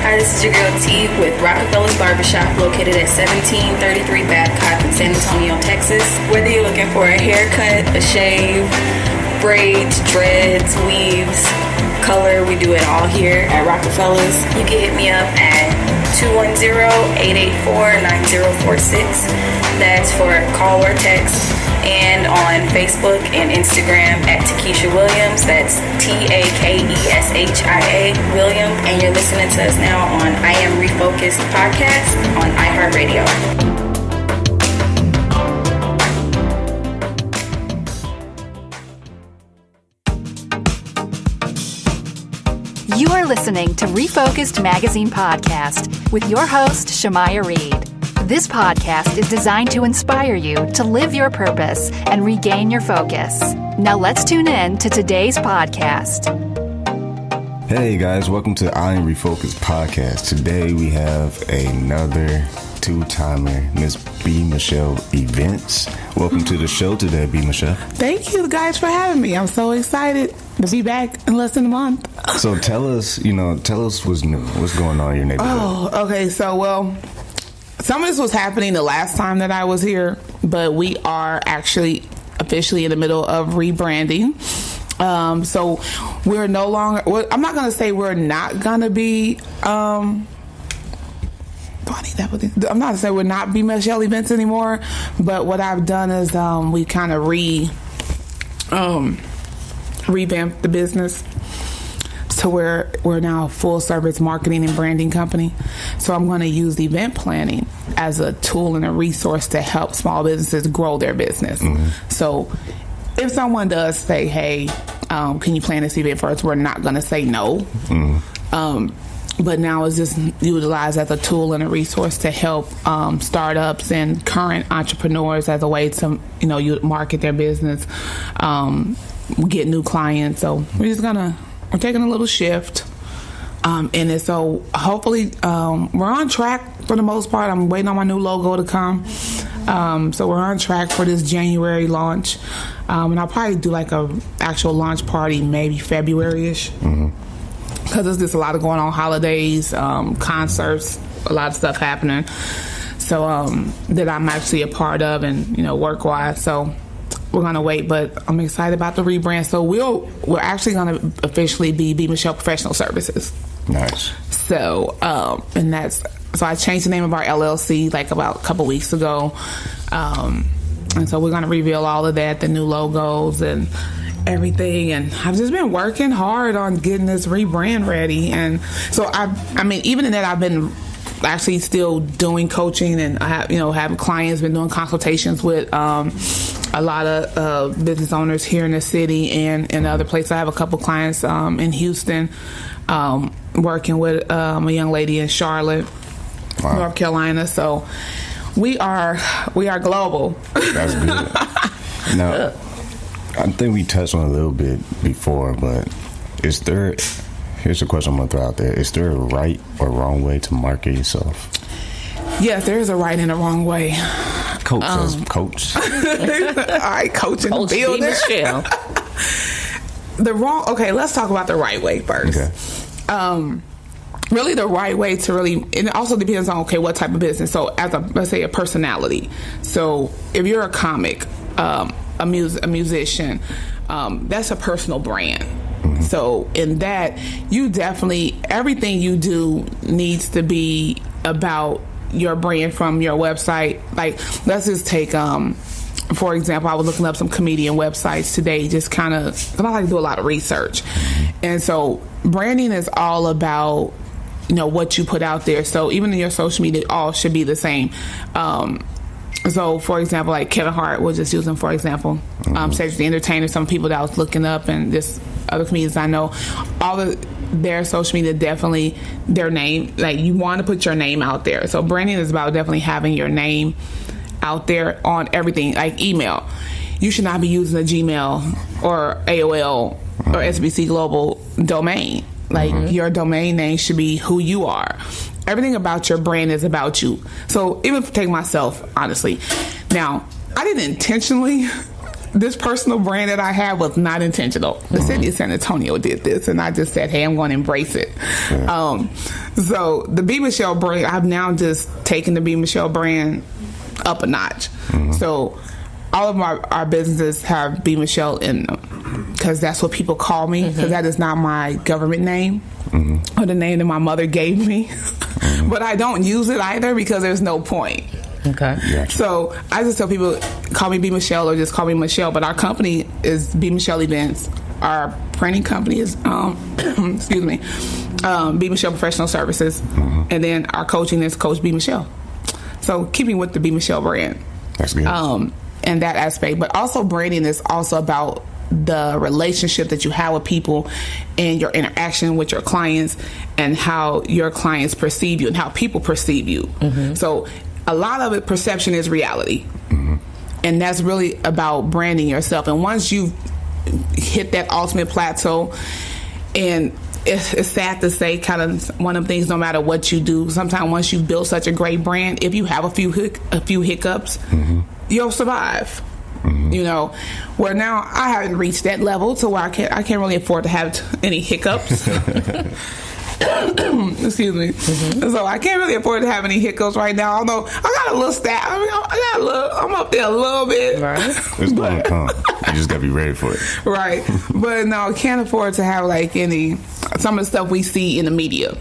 Hi, this is your girl T with Rockafellas Barber Shop, located at 1733 Babcock in San Antonio, Texas. Whether you're looking for a haircut, a shave, braids, dreads, weaves, color, we do it all here at Rockafellas. You can hit me up at 210-884-9046. That's for call or text. And on Facebook and Instagram at Takesha Williams. That's TAKESHIA Williams. And you're listening to us now on I Am Refocused Podcast on iHeartRadio. You are listening to Refocused Magazine Podcast with your host, Shamaya Reed. This podcast is designed to inspire you to live your purpose and regain your focus. Now let's tune in to today's podcast. Hey guys, welcome to I Am Refocused Podcast. Today we have another two-timer, Miss B Michele Events. Welcome to the show today, B Michele. Thank you guys for having me. I'm so excited to be back in less than a month. So tell us what's new. What's going on in your neighborhood? Oh, okay. So, well, some of this was happening the last time that I was here, but we are actually officially in the middle of rebranding. So we're no longer, I'm not going to say we're not going to be, I'm not going to say we're not B Michele Events anymore, but what I've done is we kind of revamped the business to where we're now a full service marketing and branding company. So I'm going to use event planning as a tool and a resource to help small businesses grow their business. Mm-hmm. So if someone does say, hey, can you plan this event for us? We're not going to say no. Mm-hmm. But now it's just utilized as a tool and a resource to help startups and current entrepreneurs as a way to, you market their business, get new clients. So we're taking a little shift. And so hopefully we're on track for the most part. I'm waiting on my new logo to come. So we're on track for this January launch. And I'll probably do like a actual launch party maybe February-ish. Mm-hmm. Because there's just a lot of going on, holidays, concerts, a lot of stuff happening. So that I'm actually a part of and, work wise. So we're going to wait, but I'm excited about the rebrand. So we're actually going to officially be B Michele Professional Services. Nice. So, so I changed the name of our LLC like about a couple weeks ago. And so we're going to reveal all of that, the new logos and everything. And I've just been working hard on getting this rebrand ready. And so I mean, even in that, I've been actually still doing coaching, and I have, having clients, been doing consultations with a lot of business owners here in the city and in other places. I have a couple clients in Houston, working with a young lady in Charlotte, wow, North Carolina. So we are global. That's good. Now, I think we touched on it a little bit before, but here's a question I'm going to throw out there. Is there a right or wrong way to market yourself? Yes, there is a right and a wrong way. Coach says coach. All right, coach in the building. Michele. Let's talk about the right way first. Okay. Really the right way to and it also depends on, what type of business. So as let's say a personality. So if you're a comic, a musician, that's a personal brand. Mm-hmm. So in that, you definitely, everything you do needs to be about your brand from your website. Like, let's just take, for example, I was looking up some comedian websites today, just kind of, because I like to do a lot of research. And so branding is all about, what you put out there. So even in your social media, it all should be the same. So, for example, like Kevin Hart, we'll just use him for example. Cedric the Entertainer, some people that I was looking up, and just other comedians I know, all of their social media, definitely their name, like you want to put your name out there. So branding is about definitely having your name out there on everything, like email. You should not be using a Gmail or AOL or SBC Global domain. Like your domain name should be who you are. Everything about your brand is about you. So even if I take myself, honestly. Now, I didn't intentionally this personal brand that I had was not intentional. The city of San Antonio did this, and I just said, hey, I'm going to embrace it. Yeah. So the B Michele brand, I've now just taken the B Michele brand up a notch. So all of our businesses have B Michele in them because that's what people call me, because that is not my government name or the name that my mother gave me. But I don't use it either because there's no point. Okay. Gotcha. So I just tell people, call me B Michele or just call me Michelle. But our company is B Michele Events. Our printing company is, excuse me, B Michele Professional Services. And then our coaching is Coach B Michele. So keeping with the B Michele brand. That's good. And that aspect. But also branding is also about the relationship that you have with people and your interaction with your clients and how your clients perceive you and how people perceive you. So a lot of it, perception is reality. And that's really about branding yourself. And once you've hit that ultimate plateau, and it's sad to say, kind of one of the things, no matter what you do, sometimes once you've built such a great brand, if you have a few hiccups, you'll survive. You know, where now I haven't reached that level to where I can't really afford to have any hiccups. Excuse me. So I can't really afford to have any hiccups right now. Although I got a little stat. I'm up there a little bit. Right. It's going to come. You just got to be ready for it. Right. But no, I can't afford to have like some of the stuff we see in the media.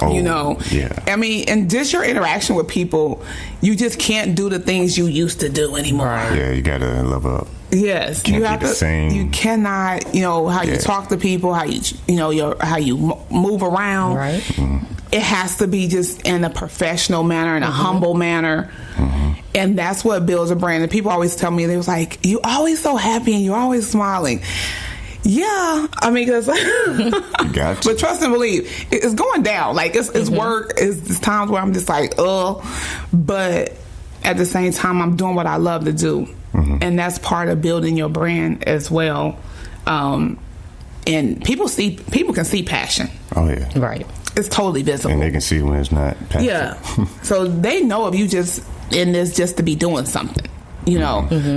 Oh, you know, yeah. I mean, and just your interaction with people, you just can't do the things you used to do anymore. Right. Yeah, you got to level up. Yes, Can't you have be the to. same. You cannot, how you talk to people, how you move around. Right. It has to be just in a professional manner, in a humble manner, and that's what builds a brand. And people always tell me, they was like, "You always so happy and you're always smiling." Yeah, I mean, because Gotcha. But trust and believe, it's going down. Like it's work. It's times where I'm just like, but at the same time, I'm doing what I love to do, and that's part of building your brand as well. And people can see passion. Oh yeah, Right. It's totally visible, and they can see when it's not passion. Yeah, so they know if you just in this just to be doing something,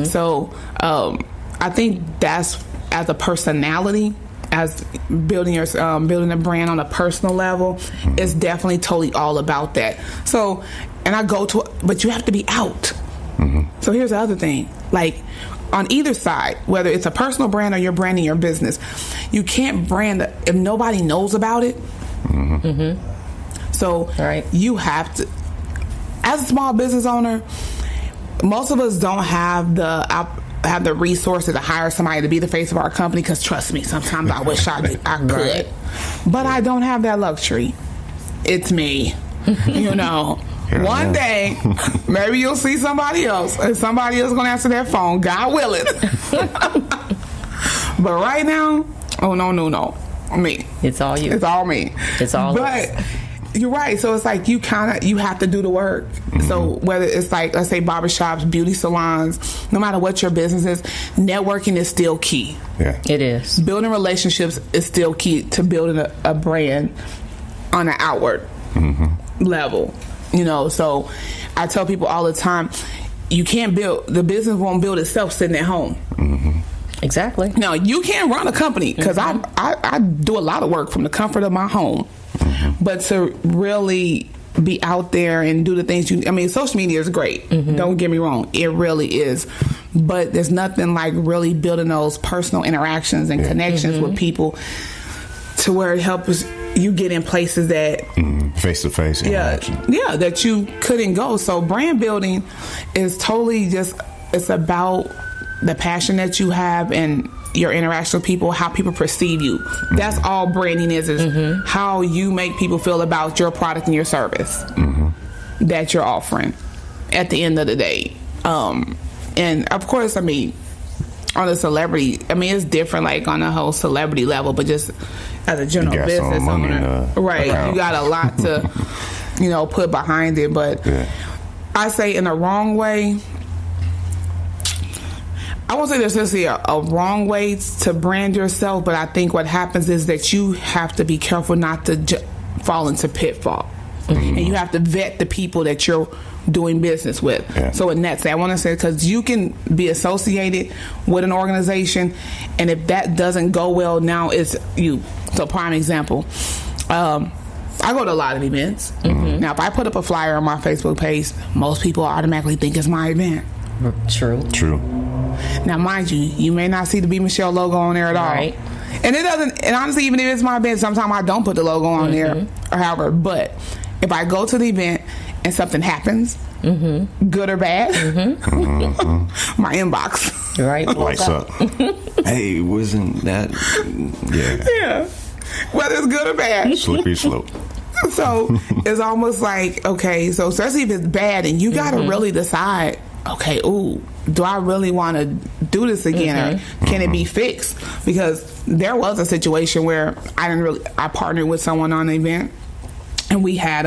So I think that's, as a personality, as building a brand on a personal level, it's definitely totally all about that. So, and I go to, but you have to be out. So here's the other thing, like on either side, whether it's a personal brand or you're branding your business, you can't brand if nobody knows about it. So you have to, as a small business owner, most of us don't have the resources to hire somebody to be the face of our company, because trust me, sometimes I wish I could, but I don't have that luxury. It's me. One day maybe you'll see somebody else, and somebody else is gonna answer that phone, God willing. But right now, no, me. It's all you. It's all me. It's all but us. You're right. So it's like you have to do the work. So whether it's like, let's say barbershops, beauty salons, no matter what your business is, networking is still key. Yeah, it is. Building relationships is still key to building a brand on an outward level. So I tell people all the time, the business won't build itself sitting at home. Exactly. Now, you can run a company, because I do a lot of work from the comfort of my home. But to really be out there and do the things social media is great. Don't get me wrong. It really is. But there's nothing like really building those personal interactions and connections with people to where it helps you get in places that face-to-face interaction. Yeah, that you couldn't go. So brand building is totally it's about the passion that you have and your interaction with people, how people perceive you. That's all branding is how you make people feel about your product and your service that you're offering at the end of the day. And of course, on a celebrity, it's different, like on a whole celebrity level, but just as a general business owner, right? You got a lot to, put behind it. But I say in a wrong way, I won't say there's necessarily a wrong way to brand yourself, but I think what happens is that you have to be careful not to fall into pitfall. and you have to vet the people that you're doing business with. Yeah. So in that sense, I want to say, because you can be associated with an organization, and if that doesn't go well, now it's you. So prime example, I go to a lot of events. Now if I put up a flyer on my Facebook page, most people automatically think it's my event. True. Now mind you, you may not see the B Michele logo on there at all. Right. And it doesn't, and honestly, even if it's my event, sometimes I don't put the logo on there or however. But if I go to the event and something happens, good or bad, my inbox lights up. Hey, wasn't that? Yeah. Whether it's good or bad. Slippery slope. So it's almost like, okay, so especially if it's bad, and you got to really decide, okay, do I really want to do this again, or can it be fixed? Because there was a situation where I partnered with someone on an event, and we had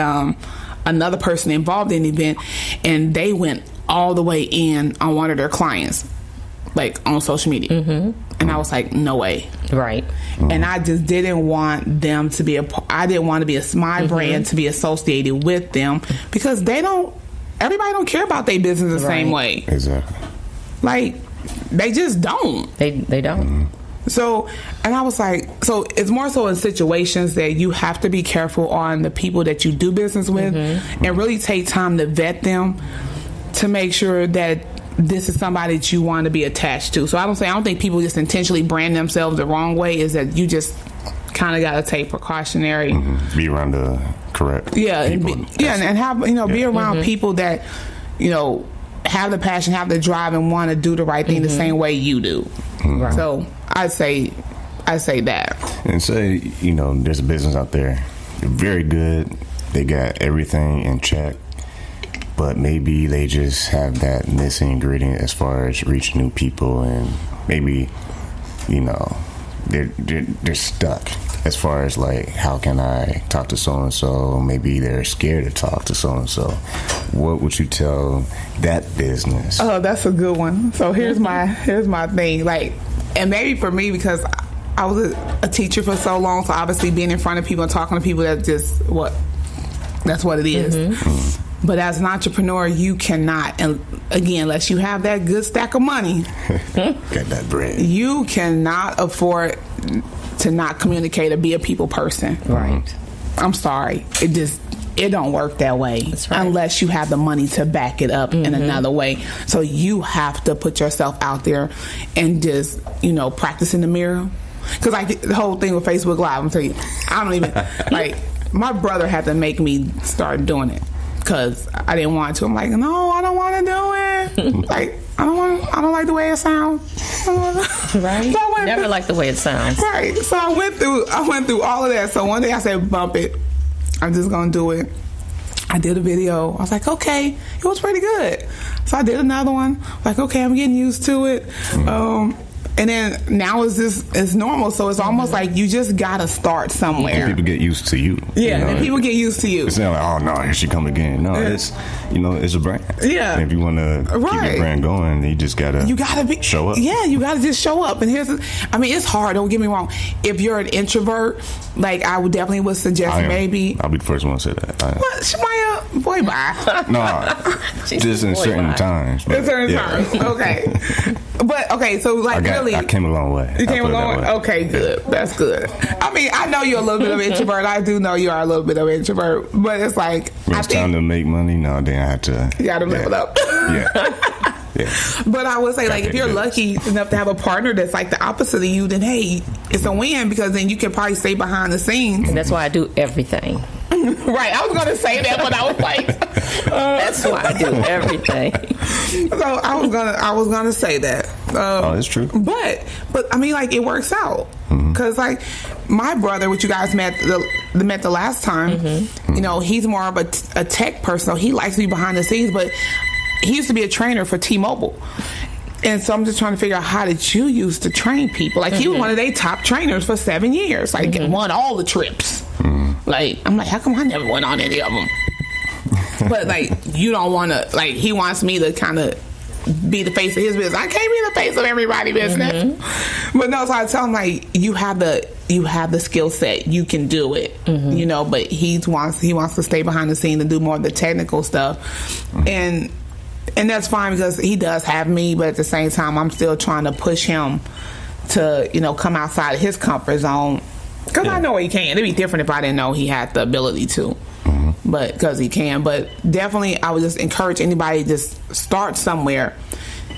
another person involved in the event, and they went all the way in on one of their clients, like on social media. And I was like, no way. Right. And I just didn't want them to be I didn't want to be my brand to be associated with them, because everybody don't care about their business the same way. Exactly. Like, they just don't. They don't. So, and I was like, so it's more so in situations that you have to be careful on the people that you do business with, and really take time to vet them to make sure that this is somebody that you want to be attached to. So I don't think people just intentionally brand themselves the wrong way. Is that you just kind of got to take precautionary. Be around the correct people. And have, be around people that, have the passion, have the drive, and want to do the right thing the same way you do. Right. So I say that. And say, there's a business out there. They're very good. They got everything in check. But maybe they just have that missing ingredient as far as reaching new people, and maybe, they're stuck as far as like, how can I talk to so and so? Maybe they're scared to talk to so and so. What would you tell that business? Oh, that's a good one. So here's my thing. Like, and maybe for me, because I was a teacher for so long, so obviously being in front of people and talking to people, that's what it is. But as an entrepreneur, you cannot, and again, unless you have that good stack of money, got that bread, you cannot afford to not communicate or be a people person. Right. I'm sorry. It don't work that way. That's right. Unless you have the money to back it up in another way. So you have to put yourself out there and just, practice in the mirror. Because like the whole thing with Facebook Live, I'm telling you, I don't even, like, my brother had to make me start doing it. Because I didn't want to. I'm like, no, I don't want to do it. Like, I don't like the way it sounds. Right. So never like the way it sounds. Right. So I went through all of that. So one day I said, bump it. I'm just going to do it. I did a video. I was like, okay, it was pretty good. So I did another one. Like, okay, I'm getting used to it. And then now it's normal. So it's almost like you just got to start somewhere. People get used to you. Yeah, and people get used to you. It's not like, oh, no, here she come again. No, it's, it's a brand. Yeah. And if you want to keep your brand going, you just got to show up. Yeah, you got to just show up. And it's hard. Don't get me wrong. If you're an introvert, like, I would definitely suggest maybe. I'll be the first one to say that. What? Shamaya, boy, bye. No, just in certain times. In certain times. Okay. But, okay, so, like, really. I came a long way. You came a long way? Okay, good. That's good. I mean, I know you're a little bit of an introvert. I do know you are a little bit of an introvert. But it's like, when it's time to make money, no, then I have to. You got to level up. Yeah. Yeah. But I would say, like, if you're lucky enough to have a partner that's like the opposite of you, then hey, it's a win, because then you can probably stay behind the scenes. And that's why I do everything. Right. I was going to say that, but I was like, that's why I do everything. So I was gonna say that. It's true. But I mean, like, it works out, because like my brother, which you guys met the last time, he's more of a tech person. So he likes to be behind the scenes, but he used to be a trainer for T-Mobile. And so I'm just trying to figure out, how did you used to train people? Like, he was one of their top trainers for 7 years. Like, won all the trips. Like, I'm like, how come I never went on any of them? But, like, you don't want to, like, he wants me to kind of be the face of his business. I can't be the face of everybody's business. But no, so I tell him, like, you have the you have the skill set, you can do it, you know, but he wants to stay behind the scenes and do more of the technical stuff. And that's fine because he does have me, but at the same time, I'm still trying to push him to, you know, come outside of his comfort zone. Because I know he can. It'd be different if I didn't know he had the ability to. But because he can. But definitely, I would just encourage anybody to just start somewhere.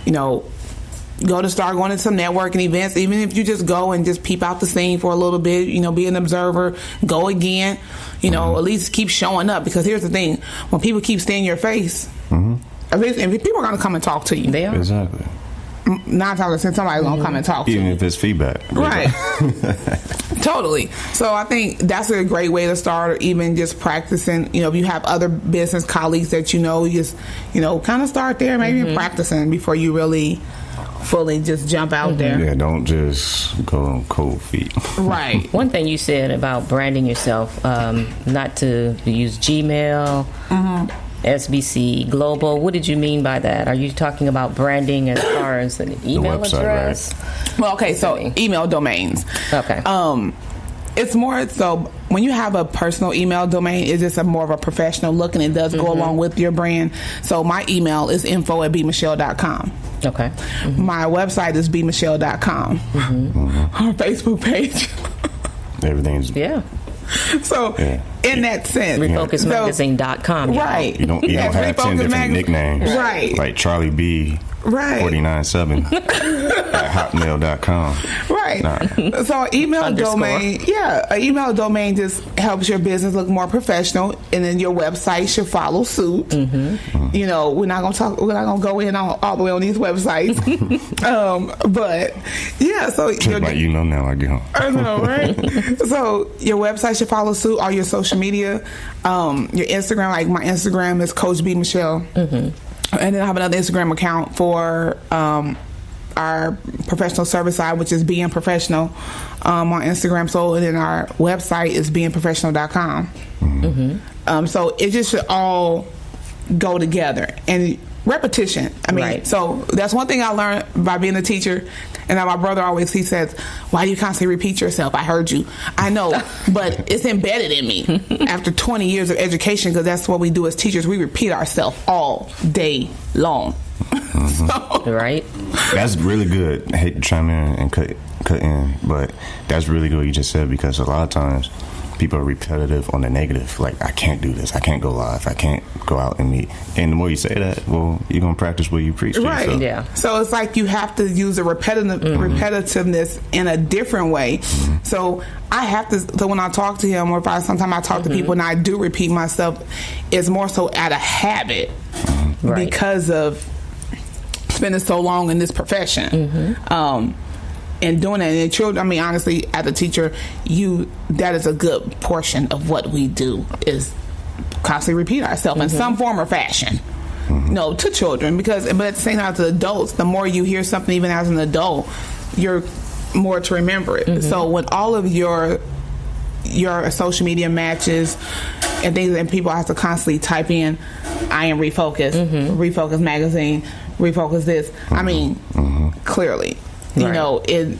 You know, start going to some networking events. Even if you just go and just peep out the scene for a little bit, you know, be an observer, go again. You know, at least keep showing up. Because here's the thing. When people keep staying in your face, and people are going to come and talk to you. They are. Exactly. 9 times out of 10, somebody's going to come and talk to you. Even if it's feedback. Right. Totally. So I think that's a great way to start, or even just practicing. You know, if you have other business colleagues that you know, just, you know, kind of start there, maybe practicing before you really fully just jump out there. Yeah, don't just go on cold feet. Right. One thing you said about branding yourself, not to use Gmail, SBC, Global. What did you mean by that? Are you talking about branding as far as an email website, address? right? Well, okay, so email domains. Okay. It's more so when you have a personal email domain, it's just a more of a professional look, and it does go along with your brand. So my email is info@bmichele.com. Okay. My website is bmichele.com. Our Facebook page. Everything's So in that sense, RefocusedMagazine.com. Right. You don't have 10 different nicknames. Right. Like Charlie B. Right. 497 at hotmail.com. Right. Nah. So an email Underscore. domain, an email domain just helps your business look more professional, and then your website should follow suit. You know, we're not gonna go in all the way on these websites. But yeah, so Check my email now. I get home. I know, right? So your website should follow suit. All your social media, your Instagram. Like my Instagram is Coach B Michele. And then I have another Instagram account for our professional service side, which is Being Professional on Instagram. So, and then our website is beingprofessional.com. So it just should all go together. And repetition. I mean, so that's one thing I learned by being a teacher. And my brother always, he says, why do you constantly repeat yourself? I heard you. I know, but it's embedded in me after 20 years of education, because that's what we do as teachers. We repeat ourselves all day long. Right. That's really good. I hate to chime in and cut in, but that's really good what you just said, because a lot of times people are repetitive on the negative. Like, I can't do this. I can't go live. I can't go out and meet. And the more you say that, well, you're going to practice what you preach to yourself. Yeah. So it's like you have to use the repetitiveness in a different way. So I have to, so when I talk to him, or sometimes I talk to people and I do repeat myself, it's more so out of habit because of spending so long in this profession. And doing that, and children, I mean, honestly, as a teacher, that is a good portion of what we do, is constantly repeat ourselves in some form or fashion. No, to children, but at the same time, to adults, the more you hear something, even as an adult, you're more to remember it. So when all of your social media matches and things, and people have to constantly type in, I am Refocused, Refocused Magazine, Refocus this. I mean, clearly. You know, it's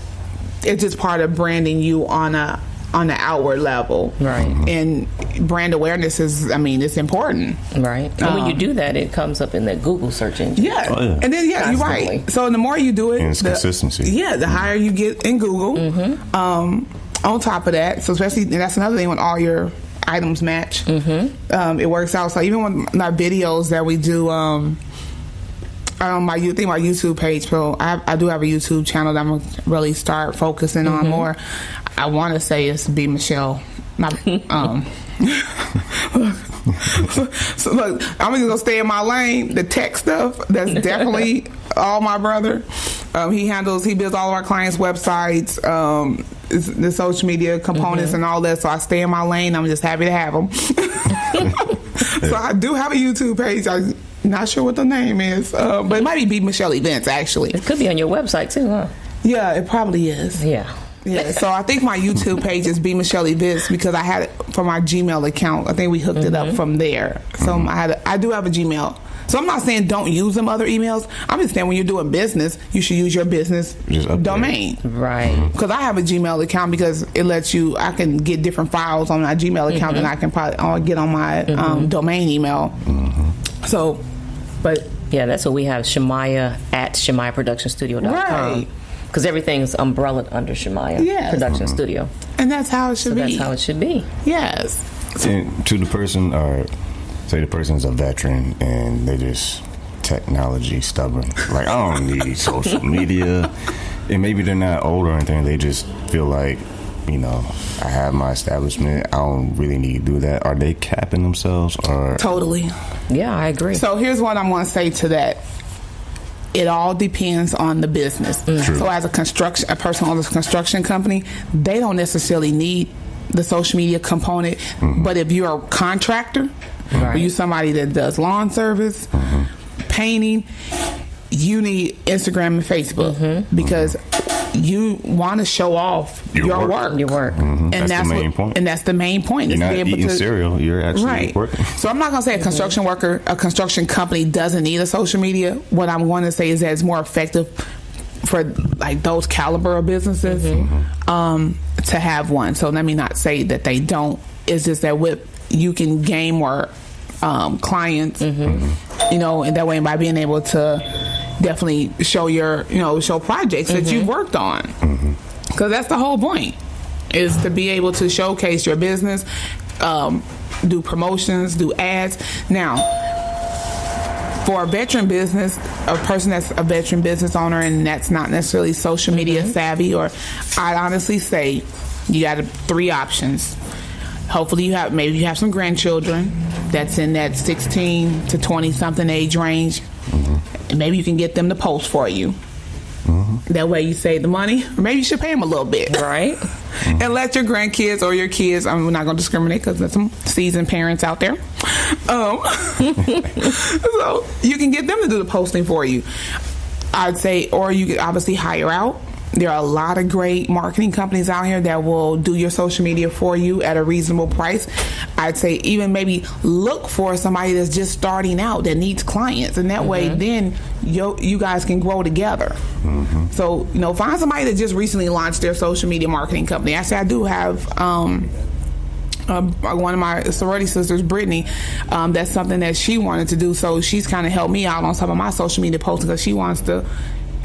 just part of branding you on the outward level, and brand awareness is, I mean, it's important, And when you do that, it comes up in the Google search engine. And then you're right. So the more you do it, and it's consistency. The higher you get in Google. On top of that, so especially, and that's another thing when all your items match, it works out. So even when our videos that we do. My YouTube page, so I do have a YouTube channel that I'm gonna really start focusing on more. I want to say it's B Michele. So look, I'm just gonna stay in my lane. The tech stuff, that's definitely all my brother. He builds all of our clients' websites, the social media components and all that. So I stay in my lane. I'm just happy to have them. So I do have a YouTube page. I'm not sure what the name is, but it might be B Michele Events, actually. It could be on your website too, huh? Yeah, it probably is. Yeah. So I think my YouTube page is B Michele Events, because I had it for my Gmail account. I think we hooked it up from there. So I do have a Gmail So I'm not saying don't use them other emails. I'm just saying when you're doing business, you should use your business domain. Right. Because I have a Gmail account because it lets you, I can get different files on my Gmail account than I can probably get on my domain email. So, but... Yeah, that's what we have, Shemaya at ShemayaProductionStudio.com. Right. Because everything's umbrellaed under Shemaya Production Studio. And that's how it should be. That's how it should be. Yes. And to the person, or say the person's a veteran and they just technology stubborn. Like, I don't need social media. And maybe they're not old or anything. They just feel like, you know, I have my establishment. I don't really need to do that. Are they capping themselves? Or Totally. Yeah, I agree. So here's what I'm going to say to that. It all depends on the business. So as a person owns a construction company, they don't necessarily need the social media component. But if you're a contractor, or you're somebody that does lawn service, painting, you need Instagram and Facebook because you want to show off your work. Your work. And that's the main point. And that's the main point. You're not eating cereal. You're actually working. So I'm not going to say a construction company doesn't need a social media. What I'm going to say is that it's more effective for like those caliber of businesses to have one. So let me not say that they don't. It's just that you can gain more clients, you know, and that way by being able to definitely show show projects that you've worked on. Because that's the whole point, is to be able to showcase your business, do promotions, do ads. Now, for a veteran business, a person that's a veteran business owner and that's not necessarily social media savvy, or I'd honestly say you got 3 options. Hopefully you have some grandchildren that's in that 16 to 20 something age range. And maybe you can get them to post for you. That way you save the money. Or maybe you should pay them a little bit. Right. And let your grandkids or your kids, I'm not going to discriminate because there's some seasoned parents out there. So you can get them to do the posting for you. I'd say, or you could obviously hire out. There are a lot of great marketing companies out here that will do your social media for you at a reasonable price. I'd say even maybe look for somebody that's just starting out that needs clients, and that way then you guys can grow together. So, find somebody that just recently launched their social media marketing company. Actually, I do have one of my sorority sisters, Brittany, that's something that she wanted to do, so she's kind of helped me out on some of my social media posts because she wants to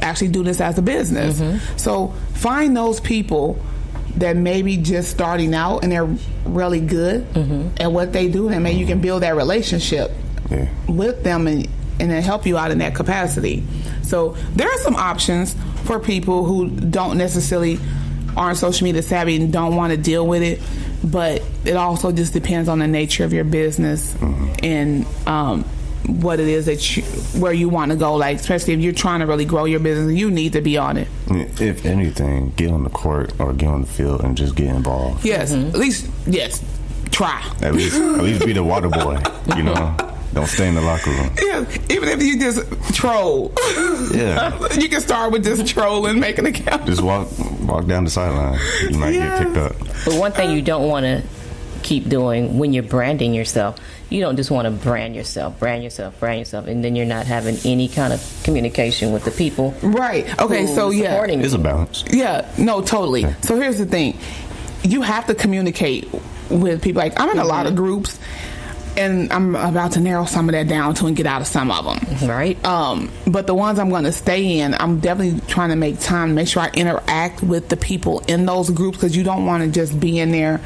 actually do this as a business. So find those people that may be just starting out and they're really good at what they do, and maybe you can build that relationship with them and then help you out in that capacity. So there are some options for people who don't necessarily aren't social media savvy and don't want to deal with it, but it also just depends on the nature of your business and what it is where you want to go. Like, especially if you're trying to really grow your business, you need to be on it. If anything, get on the court or get on the field and just get involved. Yes, at least try. At least be the water boy. Don't stay in the locker room. Yeah, even if you just troll. Yeah, you can start with just trolling, making an account. Just walk down the sideline. You might get picked up. But one thing you don't want to keep doing when you're branding yourself, you don't just want to brand yourself, and then you're not having any kind of communication with the people. Right. Okay, so supporting it's a balance. Yeah, no, totally. Yeah. So here's the thing. You have to communicate with people. Like, I'm in a lot of groups, and I'm about to narrow some of that down to and get out of some of them. Right. But the ones I'm going to stay in, I'm definitely trying to make time to make sure I interact with the people in those groups, because you don't want to just be in there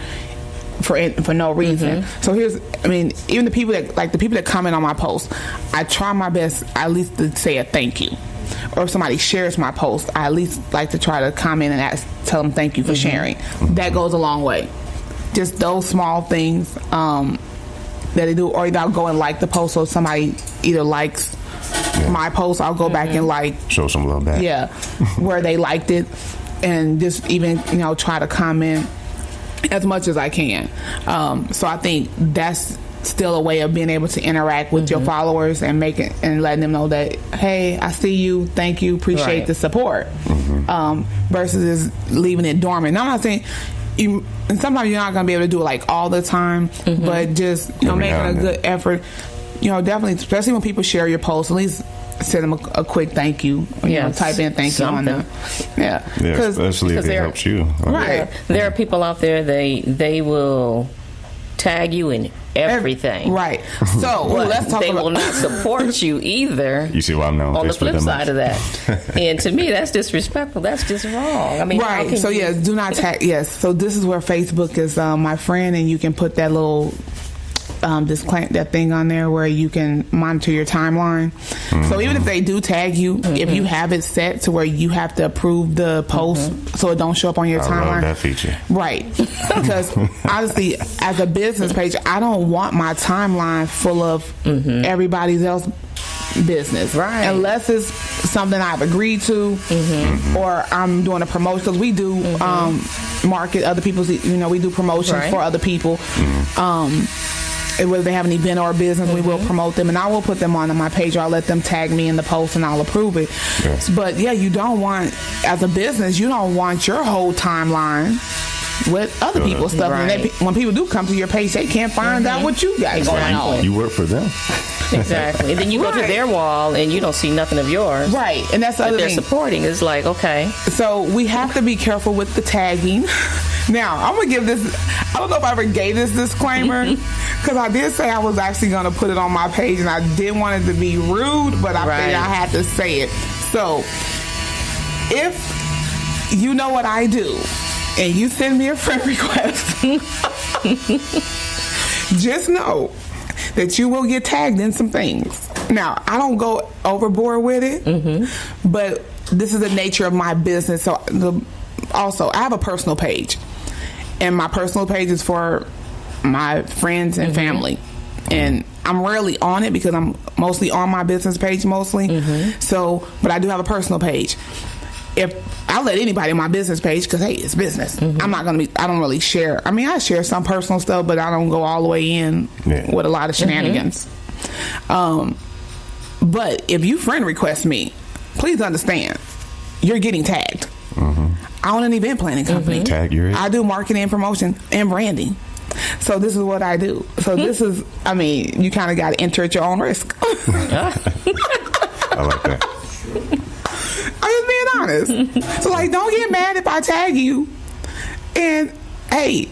for no reason. So even the people that comment on my post, I try my best at least to say a thank you. Or if somebody shares my post, I at least like to try to comment and tell them thank you for sharing. That goes a long way. Just those small things that they do. Or I'll go and like the post, so if somebody either likes my post, I'll go back and show some love back. Yeah, where they liked it, and just even try to comment as much as I can. So I think that's still a way of being able to interact with your followers and letting them know that, hey, I see you, thank you, appreciate the support, versus just leaving it dormant. Now, I'm not saying and sometimes you're not going to be able to do it like all the time, but just making a good effort. definitely, especially when people share your posts, at least send them a quick thank you. Type in thank you on them. Yeah, especially if it helps you. Right. There are people out there, they will tag you in everything. Right. So let's talk about. They will not support you either. You see why I'm on the flip side of that. And to me, that's disrespectful. That's just wrong. I mean, right. So do not tag. Yes. So this is where Facebook is my friend, and you can put that little that thing on there where you can monitor your timeline. So even if they do tag you, if you have it set to where you have to approve the post so it don't show up on your timeline. Love that feature. Right. Because honestly, as a business page, I don't want my timeline full of everybody else's business. Right. Unless it's something I've agreed to or I'm doing a promotion, because we do market other people's, we do promotions for other people. Whether they have an event or a business, we will promote them, and I will put them on my page, or I'll let them tag me in the post and I'll approve it. Yes. But you don't want, as a business, you don't want your whole timeline with other people's stuff. Right. And when people do come to your page, they can't find out what you got going on. You work for them. Exactly. And then you go to their wall and you don't see nothing of yours. Right. And that's the other thing. They're supporting. It's like, okay. So we have to be careful with the tagging. Now, I'm going to give this, I don't know if I ever gave this disclaimer, because I did say I was actually going to put it on my page, and I didn't want it to be rude, but I figured I had to say it. So, if you know what I do, and you send me a friend request, just know that you will get tagged in some things. Now, I don't go overboard with it, but this is the nature of my business. So, also, I have a personal page, and my personal page is for my friends and family, and I'm rarely on it because I'm mostly on my business page So, but I do have a personal page. If I'll let anybody on my business page, because hey, it's business. I'm not gonna be. I don't really share. I mean, I share some personal stuff, but I don't go all the way in with a lot of shenanigans. But if you friend request me, please understand, you're getting tagged. I own an event planning company. Tag your I do marketing and promotion and branding. So this is what I do. So this is, I mean, you kind of got to enter at your own risk. I like that. I'm just being honest. So don't get mad if I tag you. And hey,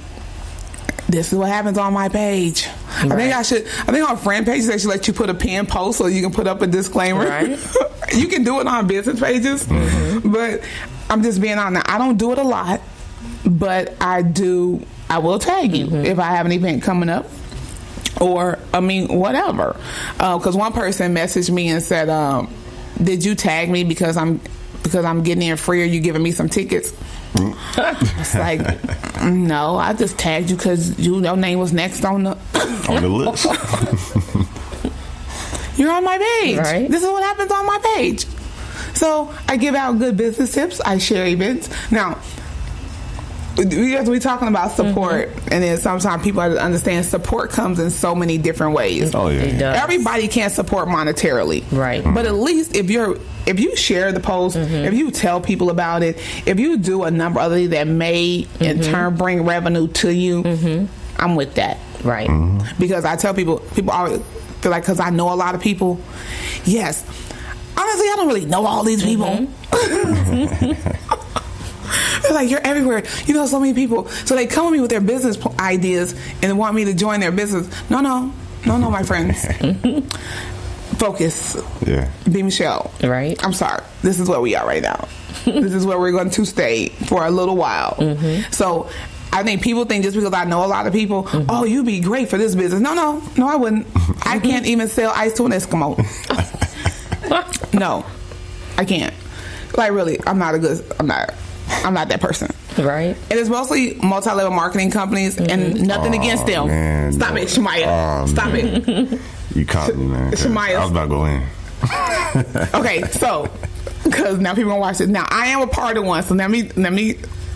this is what happens on my page. Right. I think on friend pages they should let you put a pinned post so you can put up a disclaimer. Right. You can do it on business pages, but I'm just being honest. I don't do it a lot, but I will tag you if I have an event coming up, or whatever. Because one person messaged me and said, "Did you tag me because I'm getting in free? Or you giving me some tickets?" It's like, no, I just tagged you because your name was next on the list. You're on my page. Right. This is what happens on my page. So I give out good business tips. I share events. Now, we're talking about support, and then sometimes people have to understand support comes in so many different ways. Oh yeah, it does. Everybody can't support monetarily, right? But at least if you share the post, if you tell people about it, if you do a number of things that may in turn bring revenue to you, I'm with that, right? Because I tell people always feel like, because I know a lot of people. Yes, honestly, I don't really know all these people. They're like, you're everywhere. You know so many people. So they come to me with their business ideas and want me to join their business. No, my friends. Focus. Yeah. B Michele. Right. I'm sorry. This is where we are right now. This is where we're going to stay for a little while. So I think people think just because I know a lot of people, oh, you'd be great for this business. No, I wouldn't. I can't even sell ice to an Eskimo. No, I can't. Like, really, I'm not that person. Right. And it's mostly multi-level marketing companies, and nothing against them. Man, Stop it, Shamaya. Stop it. You caught me, man. Shamaya. I was about to go in. Okay, so, because now people gonna watch it. Now, I am a part of one, so let me.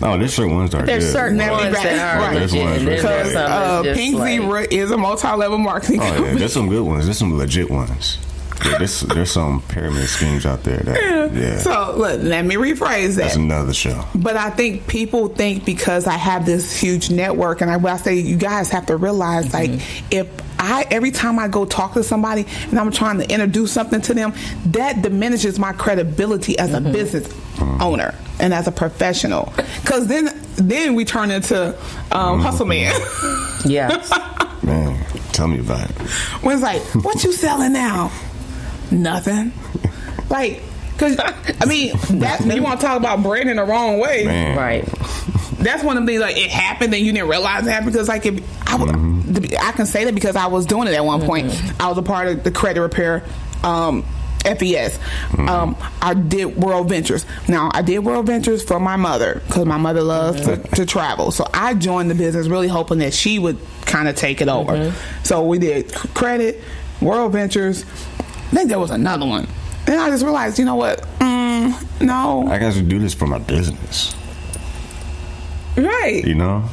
Oh, there's certain ones that are There's good. certain ones that are There's ones because Pink Zebra is a multi-level marketing company. Yeah, there's some good ones. There's some legit ones. Yeah, there's some pyramid schemes out there that, So, look, let me rephrase that. That's another show. But I think people think because I have this huge network, and I say you guys have to realize, like, if every time I go talk to somebody and I'm trying to introduce something to them, that diminishes my credibility as a business owner and as a professional. Because then we turn into hustle man. Yes. Man, tell me about it. When it's like, what you selling now? Nothing. Like, because, I mean, you want to talk about branding the wrong way. Man. Right. That's one of the things, like, it happened and you didn't realize it happened. Because, like, I can say that because I was doing it at one point. I was a part of the credit repair FES. I did World Ventures. Now, I did World Ventures for my mother because my mother loves to travel. So I joined the business really hoping that she would kind of take it over. So we did credit, World Ventures. I think there was another one. And I just realized, you know what? No. I got to do this for my business. Right. You know?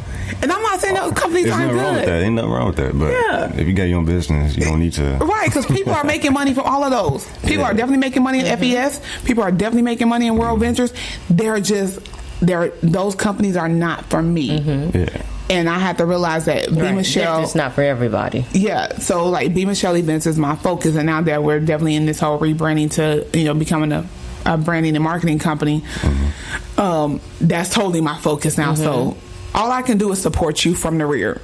And I'm not saying those companies aren't good. Ain't nothing wrong with that. But if you got your own business, you don't need to. Right, because people are making money from all of those. People are definitely making money in FES. People are definitely making money in World Ventures. Those companies are not for me. Yeah. And I had to realize that B Michele, it's not for everybody. Yeah, so like B Michele Events is my focus, and now that we're definitely in this whole rebranding to becoming a branding and marketing company, that's totally my focus now. So all I can do is support you from the rear.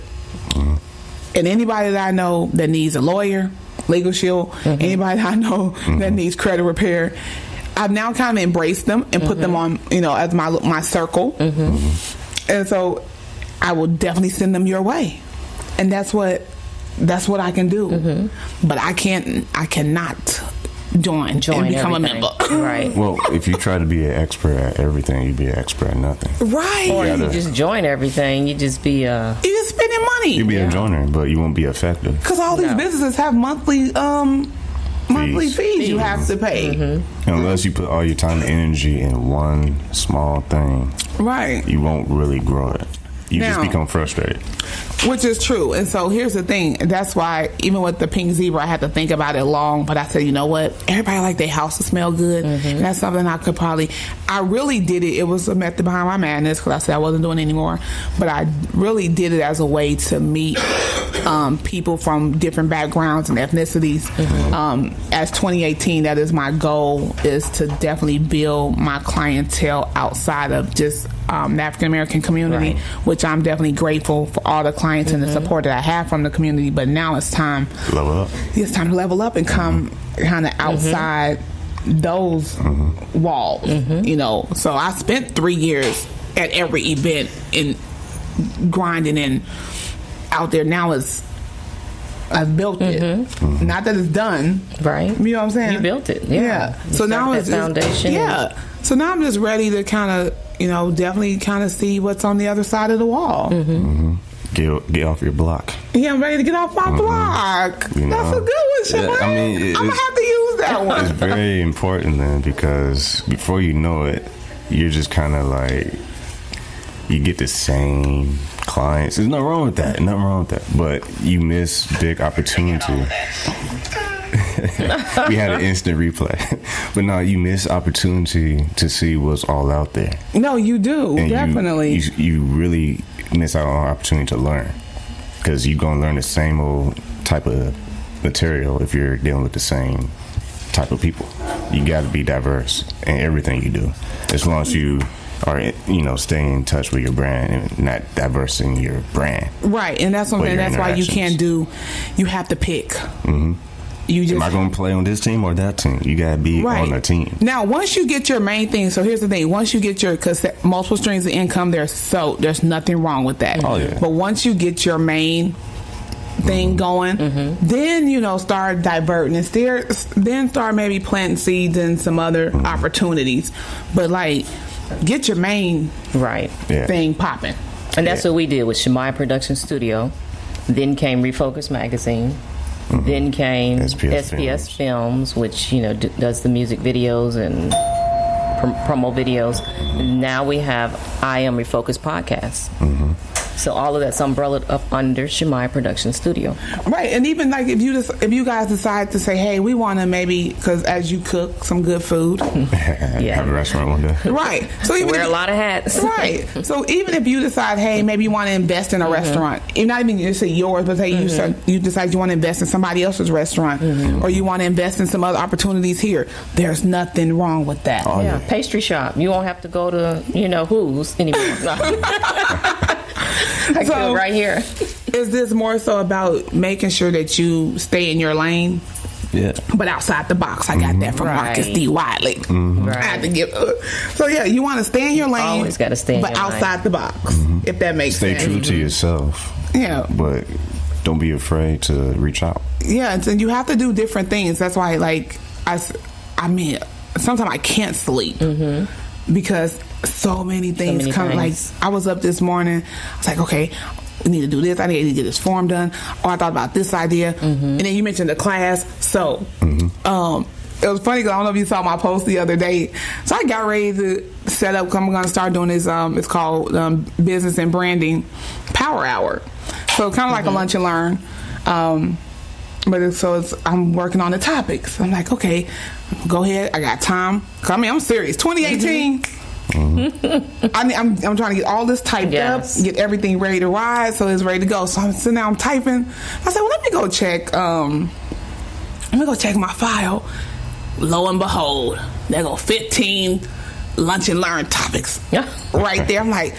And anybody that I know that needs a lawyer, Legal Shield, anybody that I know that needs credit repair, I've now kind of embraced them and put them on, as my circle. And so I will definitely send them your way. And that's what I can do. But I cannot join and become everything. a member. Right. Well, if you try to be an expert at everything, you'd be an expert at nothing. Right. Or you just join everything, you just be You're just spending money. You'd be a joiner, but you won't be effective. Because all these businesses have monthly fees you have to pay. Unless you put all your time and energy in one small thing, right, you won't really grow it. You just become frustrated. Which is true. And so here's the thing. That's why even with the pink zebra, I had to think about it long. But I said, you know what? Everybody like their house to smell good. And that's something I really did it. It was a method behind my madness because I said I wasn't doing it anymore. But I really did it as a way to meet people from different backgrounds and ethnicities. As 2018, that is my goal, is to definitely build my clientele outside of just the African American community, which I'm definitely grateful for all the clients and the support that I have from the community. But now it's time level up. It's time to level up and come kind of outside those walls. So I spent 3 years at every event in grinding and out there. Now I've built it. Not that it's done. right. You know what I'm saying? You built it. Yeah. So now it's foundation. So now I'm just ready to kind of, definitely kind of see what's on the other side of the wall. Get off your block. Yeah, I'm ready to get off my block. That's a good one, Shemai. I mean, I'm going to have to use that one. It's very important then, because before you know it, you're just kind of like, you get the same clients. There's nothing wrong with that. But you miss big opportunity. We had an instant replay. But no, you miss opportunity to see what's all out there. No, you do. And definitely. You really miss out on opportunity to learn, because you're going to learn the same old type of material if you're dealing with the same type of people. You got to be diverse in everything you do, as long as you are, staying in touch with your brand and not diverse in your brand. Right, and that's what that's why you can't do. You have to pick. Am I going to play on this team or that team? You got to be on a team. Now, once you get your main thing, so here's the thing. Once you get because multiple streams of income, there's nothing wrong with that. Oh, yeah. But once you get your main thing going, then, start diverting and then start maybe planting seeds in some other opportunities. But, get your main thing popping. And that's what we did with Shemai Production Studio. Then came Refocused Magazine. Then came SPS Films, which does the music videos and promo videos. Now we have I Am Refocused Podcast. So all of that's umbrella up under Shemaya Production Studio. Right, and even like if you guys decide to say, hey, we want to maybe, because as you cook some good food, have a restaurant one day. Right. So even wear a lot of hats. Right. So even if you decide, hey, maybe you want to invest in a restaurant, not even just yours, but say you decide you want to invest in somebody else's restaurant, or you want to invest in some other opportunities here, there's nothing wrong with that. Oh, yeah, pastry shop. You won't have to go to who's anymore. I feel right here. Is this more so about making sure that you stay in your lane? Yeah. But outside the box. I got that from Marcus D. Wiley. Right. I had to give so yeah, you want to stay in your lane. Always got to stay in your lane. But outside the box, if that makes sense. Stay true to yourself. Yeah. But don't be afraid to reach out. Yeah, and you have to do different things. That's why, like, I mean, sometimes I can't sleep because so many things come. Like, I was up this morning. I was like, okay, we need to do this. I need to get this form done. Or I thought about this idea. And then you mentioned the class. So, it was funny because I don't know if you saw my post the other day. So I got ready to set up. I'm going to start doing this. It's called Business and Branding Power Hour. So kind of like a lunch and learn. But I'm working on the topics. I'm like, okay, go ahead. I got time. I mean, I'm serious. 2018. I'm trying to get all this typed up, get everything ready to ride, so it's ready to go. So I'm sitting there, I'm typing. I said, well, let me go check my file. Lo and behold, there go 15 lunch and learn topics right there. I'm like,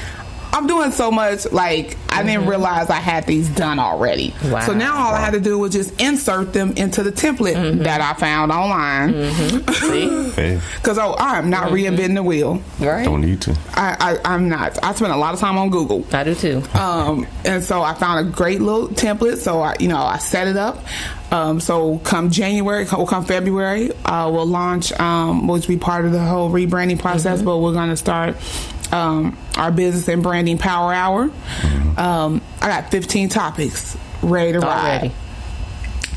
I'm doing so much, like, I didn't realize I had these done already. Wow. So now all I had to do was just insert them into the template that I found online. Because I'm not reinventing the wheel. Right. Don't need to. I'm not. I spend a lot of time on Google. I do too. And so I found a great little template. So I set it up. So come February, we'll launch, which will be part of the whole rebranding process, but we're going to start our Business and Branding Power Hour. I got 15 topics ready to ride.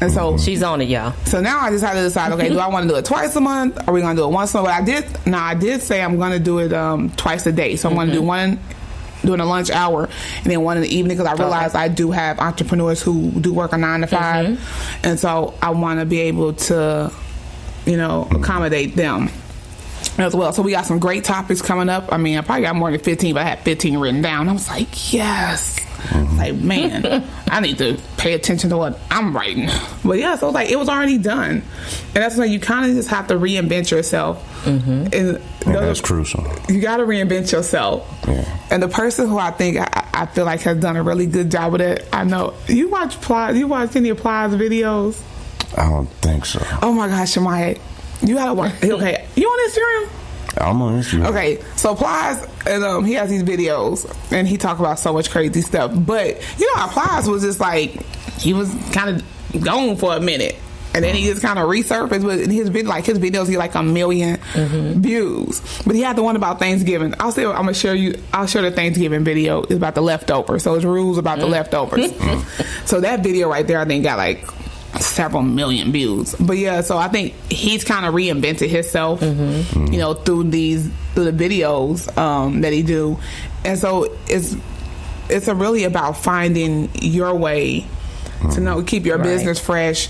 And so she's on it, y'all. So now I just have to decide, okay, do I want to do it twice a month? Or are we going to do it once a month? But I did say I'm going to do it twice a day. So I'm going to do one during the lunch hour and then one in the evening, because I realize I do have entrepreneurs who do work a 9 to 5. And so I want to be able to, accommodate them as well. So we got some great topics coming up. I mean, I probably got more than 15, but I had 15 written down. I was like, yes. Like, man, I need to pay attention to what I'm writing. But yeah, so it was already done. And that's why you kind of just have to reinvent yourself. And that's crucial. You got to reinvent yourself. Yeah. And the person who I think I feel like has done a really good job with it, I know. You watch any of Plies videos? I don't think so. Oh my gosh, Shemaya. You gotta watch. Okay, you on Instagram? I'm on Instagram. Okay, so Plies, and he has these videos, and he talk about so much crazy stuff. But you know how Plies was just like, he was kind of gone for a minute, and then he just kind of resurfaced. But in his videos get like 1 million views. But he had the one about Thanksgiving. I'll share the Thanksgiving video. It's about the leftovers. So it's rules about the leftovers. So that video right there, I think got like several million views. But yeah, so I think he's kind of reinvented himself, through the videos that he do. And so it's really about finding your way to keep your business fresh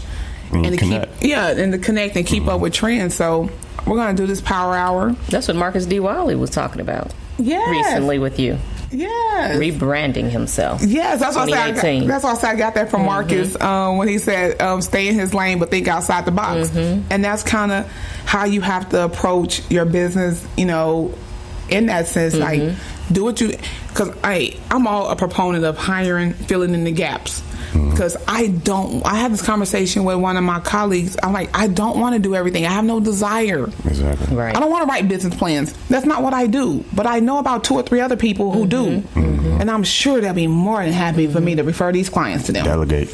and to connect. To connect and keep up with trends. So we're gonna do this power hour. That's what Marcus D. Wiley was talking about recently with you. Yes. Rebranding himself. Yes, that's why I got that from Marcus when he said stay in his lane but think outside the box. And that's kind of how you have to approach your business, in that sense. Like, do what you... Because I'm all a proponent of hiring, filling in the gaps. Because I had this conversation with one of my colleagues. I'm like, I don't want to do everything. I have no desire. Exactly. Right. I don't want to write business plans. That's not what I do. But I know about 2 or 3 other people who do. And I'm sure they'll be more than happy for me to refer these clients to them. Delegate.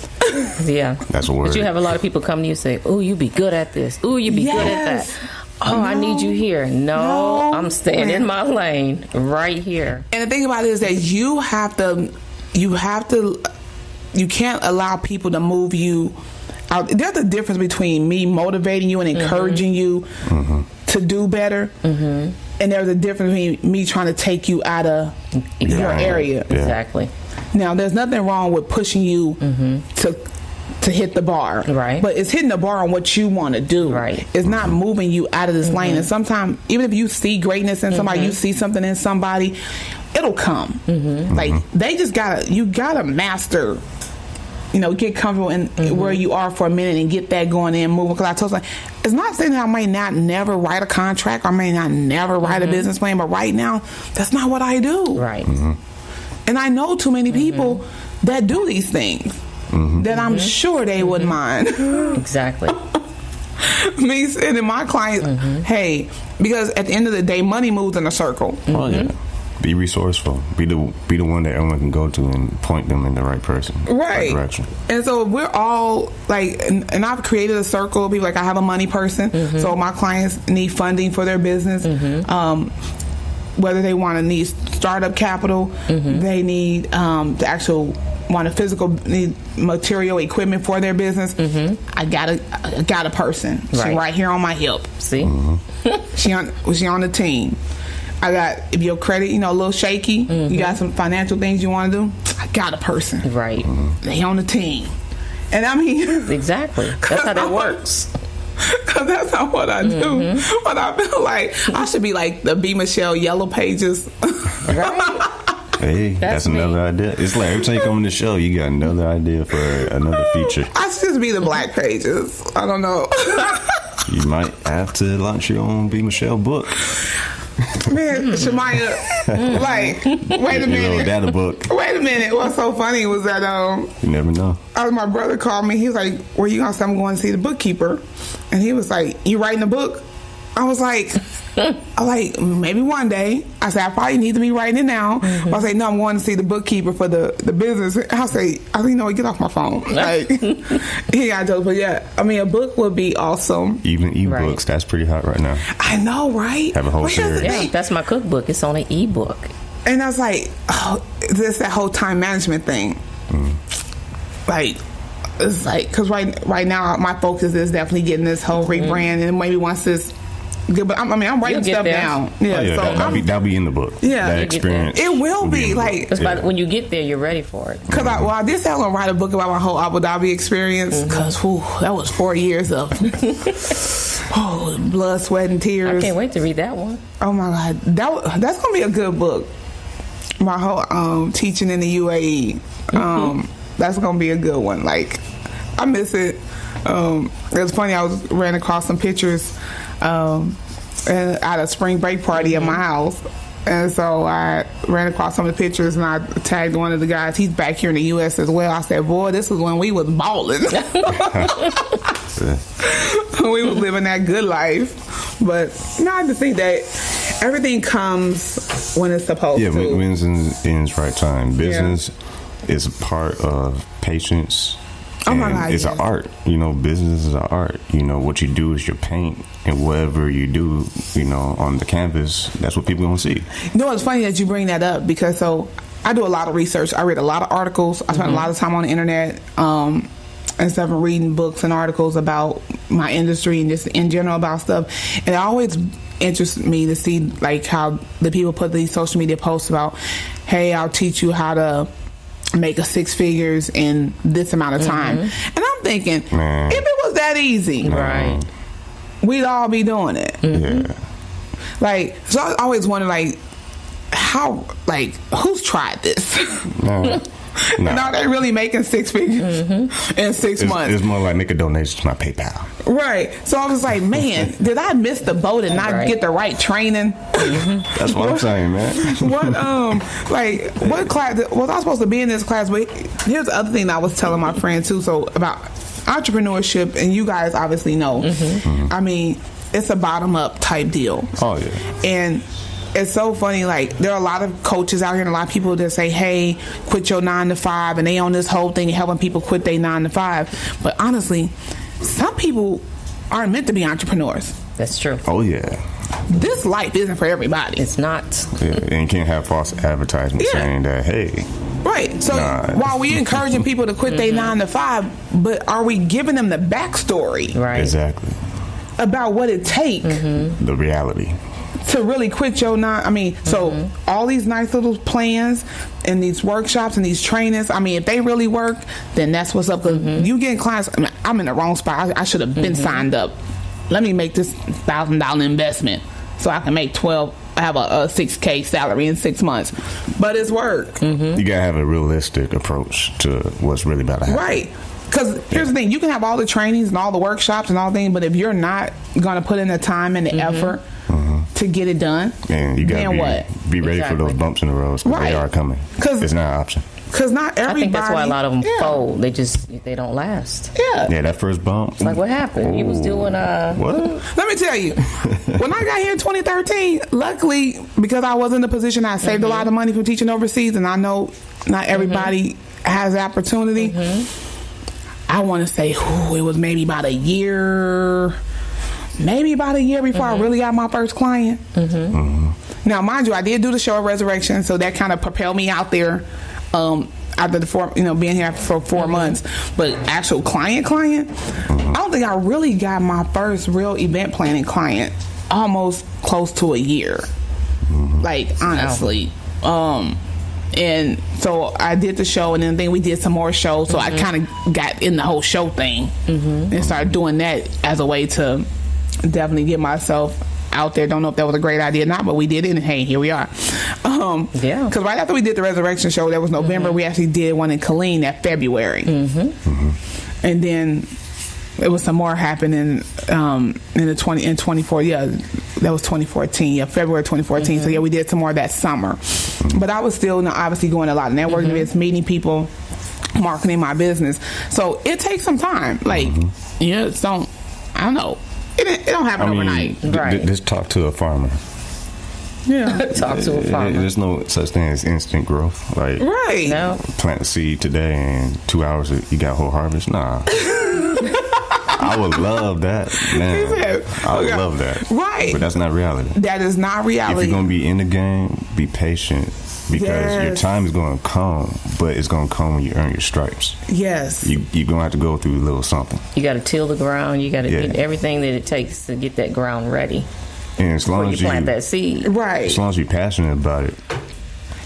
Yeah. That's a word. But you have a lot of people come to you and say, oh, you be good at this. Oh, you be good at that. Oh, no, I need you here. No, I'm staying in my lane right here. And the thing about it is that you can't allow people to move you out. There's a difference between me motivating you and encouraging you to do better, and And there's a difference between me trying to take you out of your area. Yeah. Exactly. Now, there's nothing wrong with pushing you to hit the bar. Right. But it's hitting the bar on what you want to do. Right. It's not moving you out of this lane. And sometimes, even if you see greatness in somebody, you see something in somebody, it'll come. Like, you gotta master, get comfortable in where you are for a minute and get that going in, moving. Because I told you, it's not saying that I may not never write a contract, or I may not never write a business plan, but right now, that's not what I do. Right. And I know too many people that do these things that I'm sure they wouldn't mind. Exactly. Me sending my clients, hey, because at the end of the day, money moves in a circle. Oh, yeah. Be resourceful. Be the one that everyone can go to and point them in the right person, right direction. And so we're all like, and I've created a circle of people. Like, I have a money person, so my clients need funding for their business. Whether they want to need startup capital, they need the actual want a physical need material equipment for their business. I got a person. She's right here on my hip. See, she on the team. I got, if your credit, a little shaky, you got some financial things you want to do, I got a person. Right. They on the team. And I mean... Exactly. That's how that works. Because that's not what I do. But I feel like I should be like the B Michele Yellow Pages. Right. Hey, that's another idea. It's like every time you come on the show, you got another idea for another feature. I should just be the Black Pages. I don't know. You might have to launch your own B Michele book. Man, Shemaya, like, wait a minute. Your data book. Wait a minute. What's so funny was that you never know. My brother called me. He was like, "Where you gonna say I'm going to see the bookkeeper?" And he was like, "You writing a book?" I was like, maybe one day. I said, I probably need to be writing it now. I was like, no, I'm going to see the bookkeeper for the business. I say, get off my phone. Like, he got jokes, but yeah, I mean, a book would be awesome. Even ebooks, that's pretty hot right now. I know, right? Have a whole series. Yeah, that's my cookbook. It's on an ebook. And I was like, this that whole time management thing. Like, it's like, because right now my focus is definitely getting this whole rebrand, and maybe once this. Good, but I'm writing stuff down. Yeah, so that'll be in the book. Yeah, that experience. It will be like when you get there, you're ready for it. Because I did say I was gonna write a book about my whole Abu Dhabi experience. Because that was 4 years of blood, sweat, and tears. I can't wait to read that one. Oh my God, that's gonna be a good book. My whole teaching in the UAE. That's gonna be a good one. Like, I miss it. It was funny. I ran across some pictures. At a spring break party at my house, and so I ran across some of the pictures, and I tagged one of the guys. He's back here in the U.S. as well. I said, "Boy, this was when we was balling. We was living that good life." But I just think that everything comes when it's supposed to. Yeah, wins in its right time. Business is a part of patience. Oh my God, it's an art. Business is an art. What you do is your paint, and whatever you do, on the canvas, that's what people gonna see. It's funny that you bring that up, because I do a lot of research. I read a lot of articles. I spend a lot of time on the internet, and stuff, and reading books and articles about my industry and just in general about stuff. And it always interests me to see like how the people put these social media posts about, hey, I'll teach you how to make a 6 figures in this amount of time. And I'm thinking, if it was that easy, right, we'd all be doing it. Yeah. Like, so I always wonder, like, how, like, who's tried this? And are they really making 6 figures in 6 months? It's more like make a donation to my PayPal. Right. So I was like, man, did I miss the boat and not get the right training? That's what I'm saying, man. What class was I supposed to be in this class? But here's the other thing that I was telling my friend too. So about entrepreneurship, and you guys obviously know. I mean, it's a bottom up type deal. Oh yeah. And it's so funny, like, there are a lot of coaches out here and a lot of people that say, hey, quit your 9 to 5, and they on this whole thing helping people quit their 9 to 5. But honestly, some people aren't meant to be entrepreneurs. That's true. Oh yeah. This life isn't for everybody. It's not. Yeah, and you can't have false advertisement saying that, hey. Right. So while we're encouraging people to quit their 9 to 5, but are we giving them the backstory? Right. Exactly. About what it takes. The reality. to really quit your so all these nice little plans and these workshops and these trainings, if they really work, then that's what's up. Cause you getting clients, I'm in the wrong spot. I should have been signed up. Let me make this $1,000 investment so I can make have a $6K salary in 6 months. But it's work. You gotta have a realistic approach to what's really about to happen. Right. Because here's the thing, you can have all the trainings and all the workshops and all the things, but if you're not going to put in the time and the effort to get it done, and you gotta be ready for those bumps in the road, because they are coming. It's not an option. Because not everybody. I think that's why a lot of them fold. They don't last. Yeah, that first bump. It's like, what happened? You was doing what? Let me tell you, when I got here in 2013, luckily because I was in the position, I saved a lot of money from teaching overseas, and I know not everybody has the opportunity. I want to say, it was maybe about a year before I really got my first client. Now, mind you, I did do the show of Resurrection, so that kind of propelled me out there. After the being here for 4 months, but actual client, I don't think I really got my first real event planning client almost close to a year. Like, honestly. And so I did the show, and then we did some more shows. So I kind of got in the whole show thing and started doing that as a way to definitely get myself out there. Don't know if that was a great idea or not, but we did it, and hey, here we are. Because right after we did the Resurrection show, that was November. We actually did one in Killeen that February, and then it was some more happening in 24. Yeah, that was 2014. Yeah, February 2014. So yeah, we did some more that summer. But I was still obviously going to a lot of networking events, meeting people, marketing my business. So it takes some time. Like I don't know. It don't happen overnight. Just talk to a farmer. Yeah, talk to a farmer. There's no such thing as instant growth. Like, plant a seed today and 2 hours you got a whole harvest. Nah. I would love that, man. I would love that. Right. But that's not reality. That is not reality. If you're going to be in the game, be patient, because your time is going to come, but it's going to come when you earn your stripes. Yes. You're going to have to go through a little something. You got to till the ground. You got to get everything that it takes to get that ground ready. And as long as you plant that seed. Right. As long as you're passionate about it,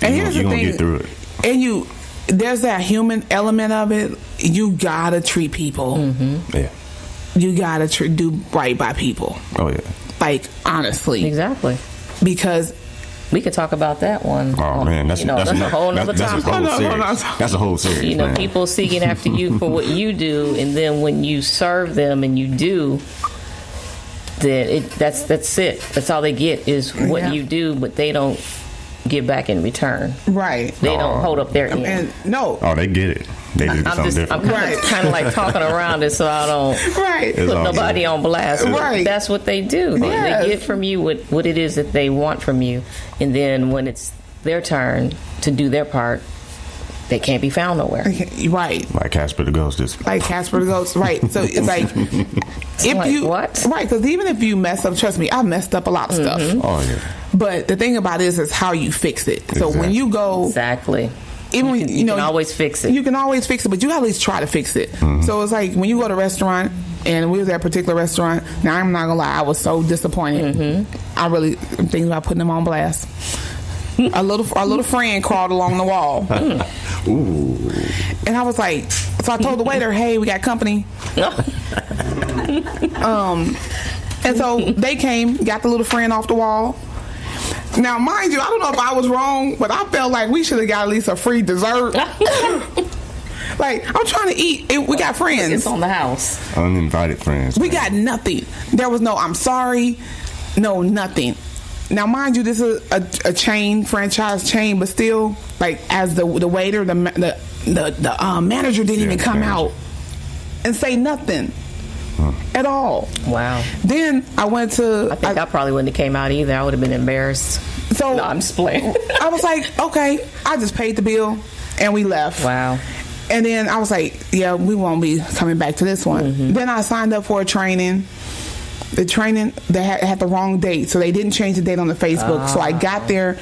and you're going to get through it. And there's that human element of it. You got to treat people. Yeah. You got to do right by people. Oh, yeah. Like, honestly. Exactly. Because we could talk about that one. Oh, man. That's a whole other topic. That's a whole series. People seeking after you for what you do, and then when you serve them and you do, then that's it. That's all they get is what you do, but they don't give back in return. Right. They don't hold up their end. No. Oh, they get it. They just get something different. I'm kind of like talking around it so I don't put nobody on blast. Right. That's what they do. They get from you what it is that they want from you, and then when it's their turn to do their part, they can't be found nowhere. Right. Like Casper the Ghost. Like Casper the Ghost. Right. So it's like what? Right. Because even if you mess up, trust me, I've messed up a lot of stuff. Oh yeah. But the thing about it is how you fix it. So when you go even when you can always fix it. You can always fix it, but you at least try to fix it. So it's like when you go to a restaurant, and we was at a particular restaurant. Now I'm not gonna lie, I was so disappointed. I really am thinking about putting them on blast. Our little friend crawled along the wall. Ooh. And I was like, so I told the waiter, hey, we got company. And so they came, got the little friend off the wall. Now, mind you, I don't know if I was wrong, but I felt like we should have got at least a free dessert. Like, I'm trying to eat. We got friends. It's on the house. Uninvited friends. We got nothing. There was no, I'm sorry. No, nothing. Now, mind you, this is a chain, franchise chain, but still, like, as the waiter, the manager didn't even come out and say nothing at all. Wow. Then I went to... I think I probably wouldn't have came out either. I would have been embarrassed. So no, I'm just playing. I was like, okay, I just paid the bill and we left. Wow. And then I was like, yeah, we won't be coming back to this one. Then I signed up for a training. The training, they had the wrong date, so they didn't change the date on the Facebook. So I got there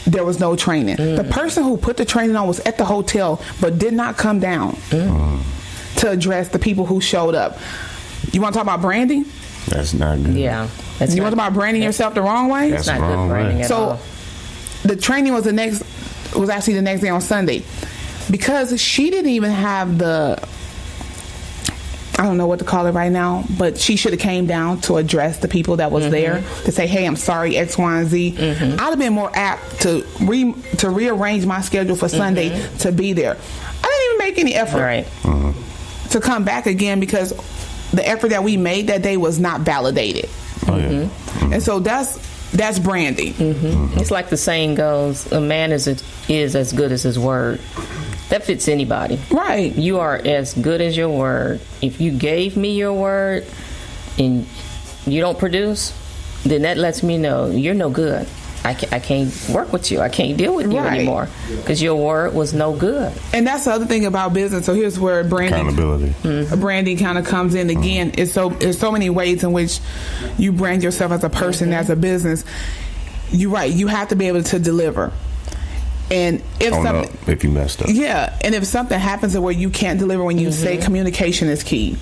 was no training. The person who put the training on was at the hotel, but did not come down to address the people who showed up. You want to talk about branding? That's not good. Yeah. You want about branding yourself the wrong way? That's not good branding at all. The training was actually the next day on Sunday, because she didn't even have the, I don't know what to call it right now, but she should have came down to address the people that was there to say, hey, I'm sorry, X, Y, and Z. I'd have been more apt to rearrange my schedule for Sunday to be there. I didn't even make any effort to come back again, because the effort that we made that day was not validated. And so that's branding. It's like the saying goes, a man is as good as his word. That fits anybody. Right. You are as good as your word. If you gave me your word and you don't produce, then that lets me know you're no good. I can't work with you. I can't deal with you anymore, because your word was no good. And that's the other thing about business. So here's where accountability. Branding kind of comes in again. There's so many ways in which you brand yourself as a person, as a business. You're right. You have to be able to deliver. And if you messed up, and if something happens where you can't deliver, when you say communication is key,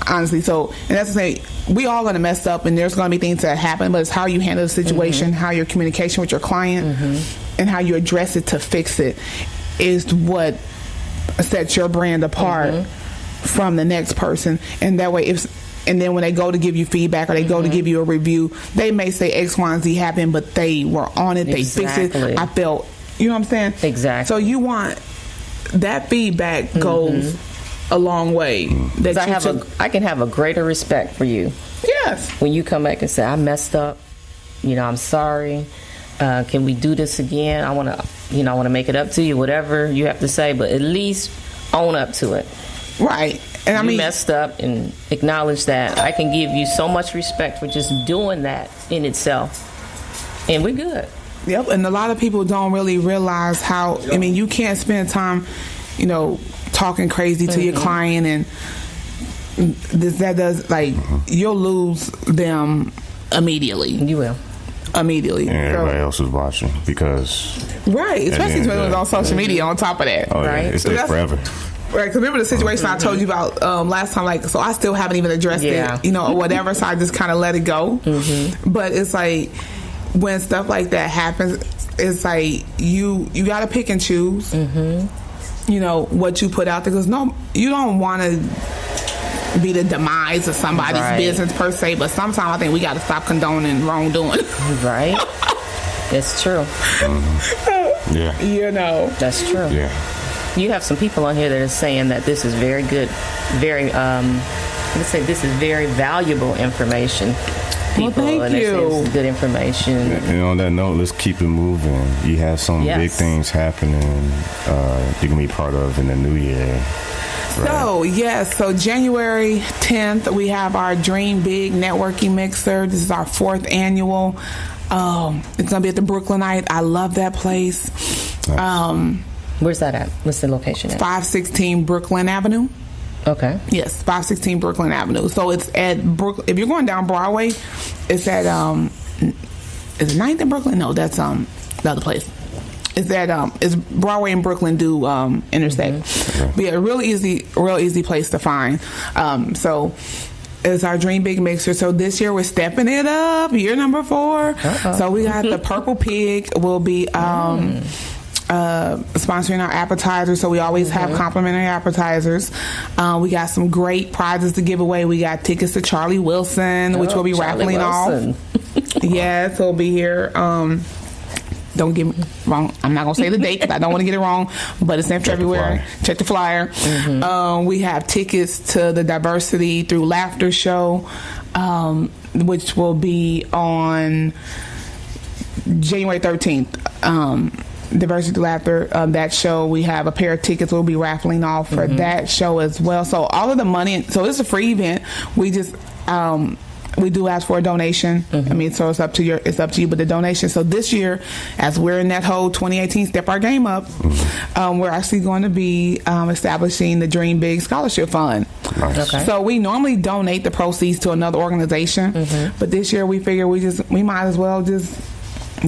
honestly. So, and that's to say, we all gonna mess up, and there's gonna be things that happen, but it's how you handle the situation, how your communication with your client, and how you address it to fix it is what sets your brand apart from the next person. And that way, and then when they go to give you feedback, or they go to give you a review, they may say X, Y, and Z happened, but they were on it. They fixed it. I felt, you know what I'm saying? Exactly. So you want that feedback goes a long way. I can have a greater respect for you. Yes. When you come back and say, I messed up, I'm sorry. Can we do this again? I want to make it up to you, whatever you have to say, but at least own up to it. Right. And you messed up, and acknowledge that. I can give you so much respect for just doing that in itself, and we're good. Yep. And a lot of people don't really realize how. I mean, you can't spend time, talking crazy to your client, and you'll lose them immediately. You will. Immediately. And everybody else is watching, because especially when it was on social media. On top of that, it's there forever. Right, because remember the situation I told you about last time, so I still haven't even addressed it, or whatever, so I just kind of let it go. But it's like, when stuff like that happens, it's like, you got to pick and choose, what you put out there, because you don't want to be the demise of somebody's business per se, but sometimes I think we got to stop condoning wrongdoing. Right. That's true. That's true. Yeah. You have some people on here that are saying that this is very good, let's say this is very valuable information. People, thank you. This is good information. And on that note, let's keep it moving. You have some big things happening you can be part of in the new year. Right? So January 10th, we have our Dream Big Networking Mixer. This is our 4th annual. It's going to be at the Brooklynite. I love that place. Nice. Where's that at? What's the location at? 516 Brooklyn Avenue. Okay. Yes, 516 Brooklyn Avenue. So it's at if you're going down Broadway, it's at is it 9th in Brooklyn? No, that's the other place. It's at it's Broadway and Brooklyn do intersect. But yeah, real easy place to find. So it's our Dream Big Mixer. So this year we're stepping it up. Year number 4. So we got the Purple Pig will be sponsoring our appetizers, so we always have complimentary appetizers. We got some great prizes to give away. We got tickets to Charlie Wilson, which we'll be raffling off. Yes, he'll be here. Don't get me wrong, I'm not going to say the date because I don't want to get it wrong, but it's in February. Check the flyer. We have tickets to the Diversity Through Laughter show, which will be on January 13th. Diversity Through Laughter, that show, we have a pair of tickets we'll be raffling off for that show as well. So all of the money, so it's a free event. We just we do ask for a donation. I mean, so it's up to you, but the donation. So this year, as we're in that whole 2018 step our game up, we're actually going to be establishing the Dream Big Scholarship Fund. Nice. Okay. So we normally donate the proceeds to another organization, but this year we figure we might as well just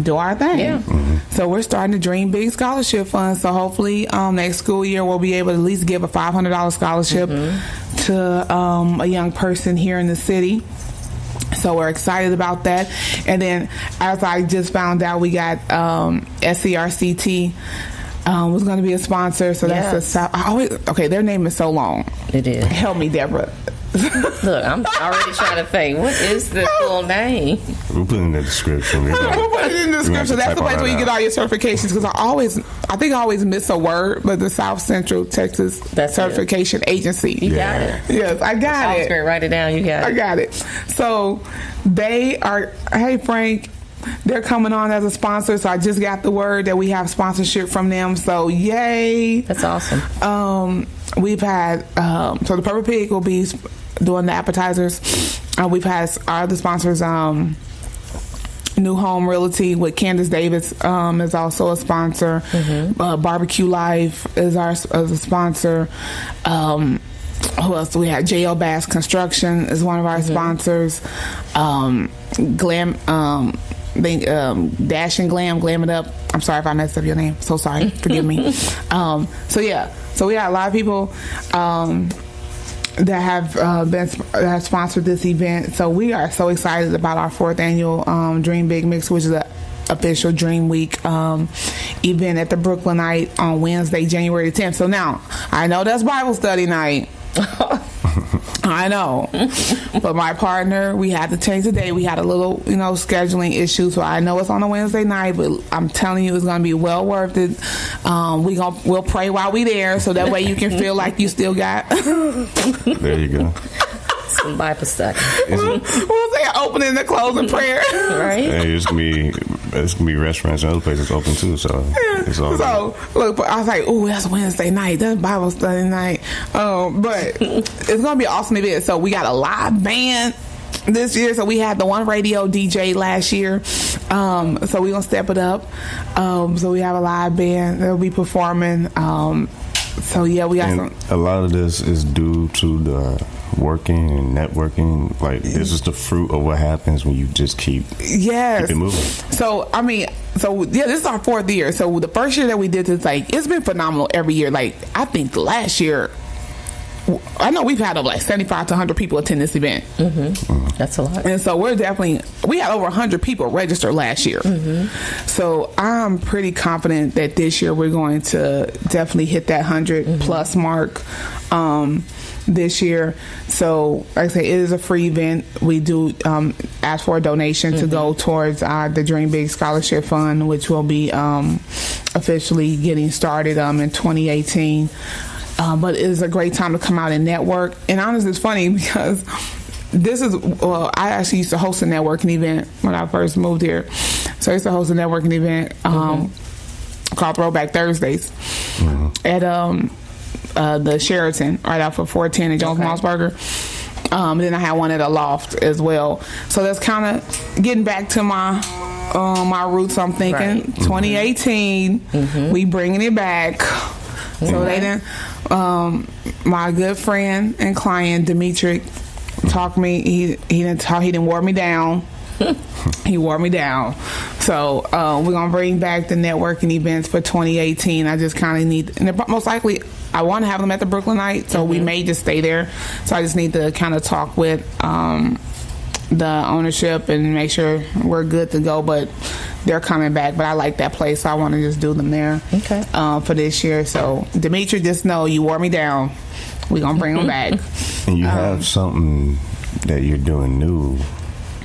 do our thing. Yeah. So we're starting the Dream Big Scholarship Fund. So hopefully next school year we'll be able to at least give a $500 scholarship to a young person here in the city. So we're excited about that. And then as I just found out, we got SCRCT was going to be a sponsor. So that's their name is so long. It is. Help me, Deborah. Look, I'm already trying to think, what is the full name? We'll put it in the description. We'll put it in the description. That's the place where you get all your certifications, because I think I always miss a word, but the South Central Texas Certification Agency. You got it. Yes, I got it. Write it down. You got it. I got it. So they are, hey Frank, they're coming on as a sponsor. So I just got the word that we have sponsorship from them. So yay. That's awesome. We've had, so the Purple Pig will be doing the appetizers. We've had our other sponsors, New Home Realty with Candace Davis is also a sponsor. Barbecue Life is a sponsor. Who else do we have? J.L. Bass Construction is one of our sponsors. Glam, Dash and Glam It Up. I'm sorry if I messed up your name. So sorry. Forgive me. So we got a lot of people that have sponsored this event. So we are so excited about our 4th annual Dream Big Mix, which is the official Dream Week event at the Brooklynite on Wednesday, January 10th. So now I know that's Bible study night. I know, but my partner, we had to change the day. We had a little, scheduling issue, so I know it's on a Wednesday night, but I'm telling you, it's going to be well worth it. We'll pray while we there, so that way you can feel like you still got. There you go. Some Bible study. We'll say an opening and a closing prayer. Right? Hey, it's gonna be restaurants and other places open too. So it's all. So look, I was like, oh, that's Wednesday night. That's Bible study night. But it's gonna be an awesome event. So we got a live band this year. So we had the one radio DJ last year. So we're gonna step it up. So we have a live band that'll be performing. So yeah, we got some. A lot of this is due to the working and networking. Like, this is the fruit of what happens when you just keep it moving. So this is our 4th year. So the first year that we did this, it's been phenomenal every year. I think last year, I know we've had over 75 to 100 people attend this event. That's a lot. And so we had over 100 people register last year. So I'm pretty confident that this year we're going to definitely hit that 100 plus mark this year. So like I say, it is a free event. We do ask for a donation to go towards the Dream Big Scholarship Fund, which will be officially getting started in 2018. But it is a great time to come out and network. And honestly, it's funny because I actually used to host a networking event when I first moved here. So I used to host a networking event called Throwback Thursdays at the Sheraton right off of 410 in Jones Mossberger. Then I had one at a loft as well. So that's kind of getting back to my roots. I'm thinking 2018, we bringing it back. So they didn't. My good friend and client Dimitri talked me. He didn't wear me down. He wore me down. So we're gonna bring back the networking events for 2018. I just kind of need, and most likely I want to have them at the Brooklynite. So we may just stay there. So I just need to kind of talk with the ownership and make sure we're good to go. But they're coming back. But I like that place, so I want to just do them there for this year. So Dimitri, just know you wore me down. We're gonna bring them back. And you have something that you're doing new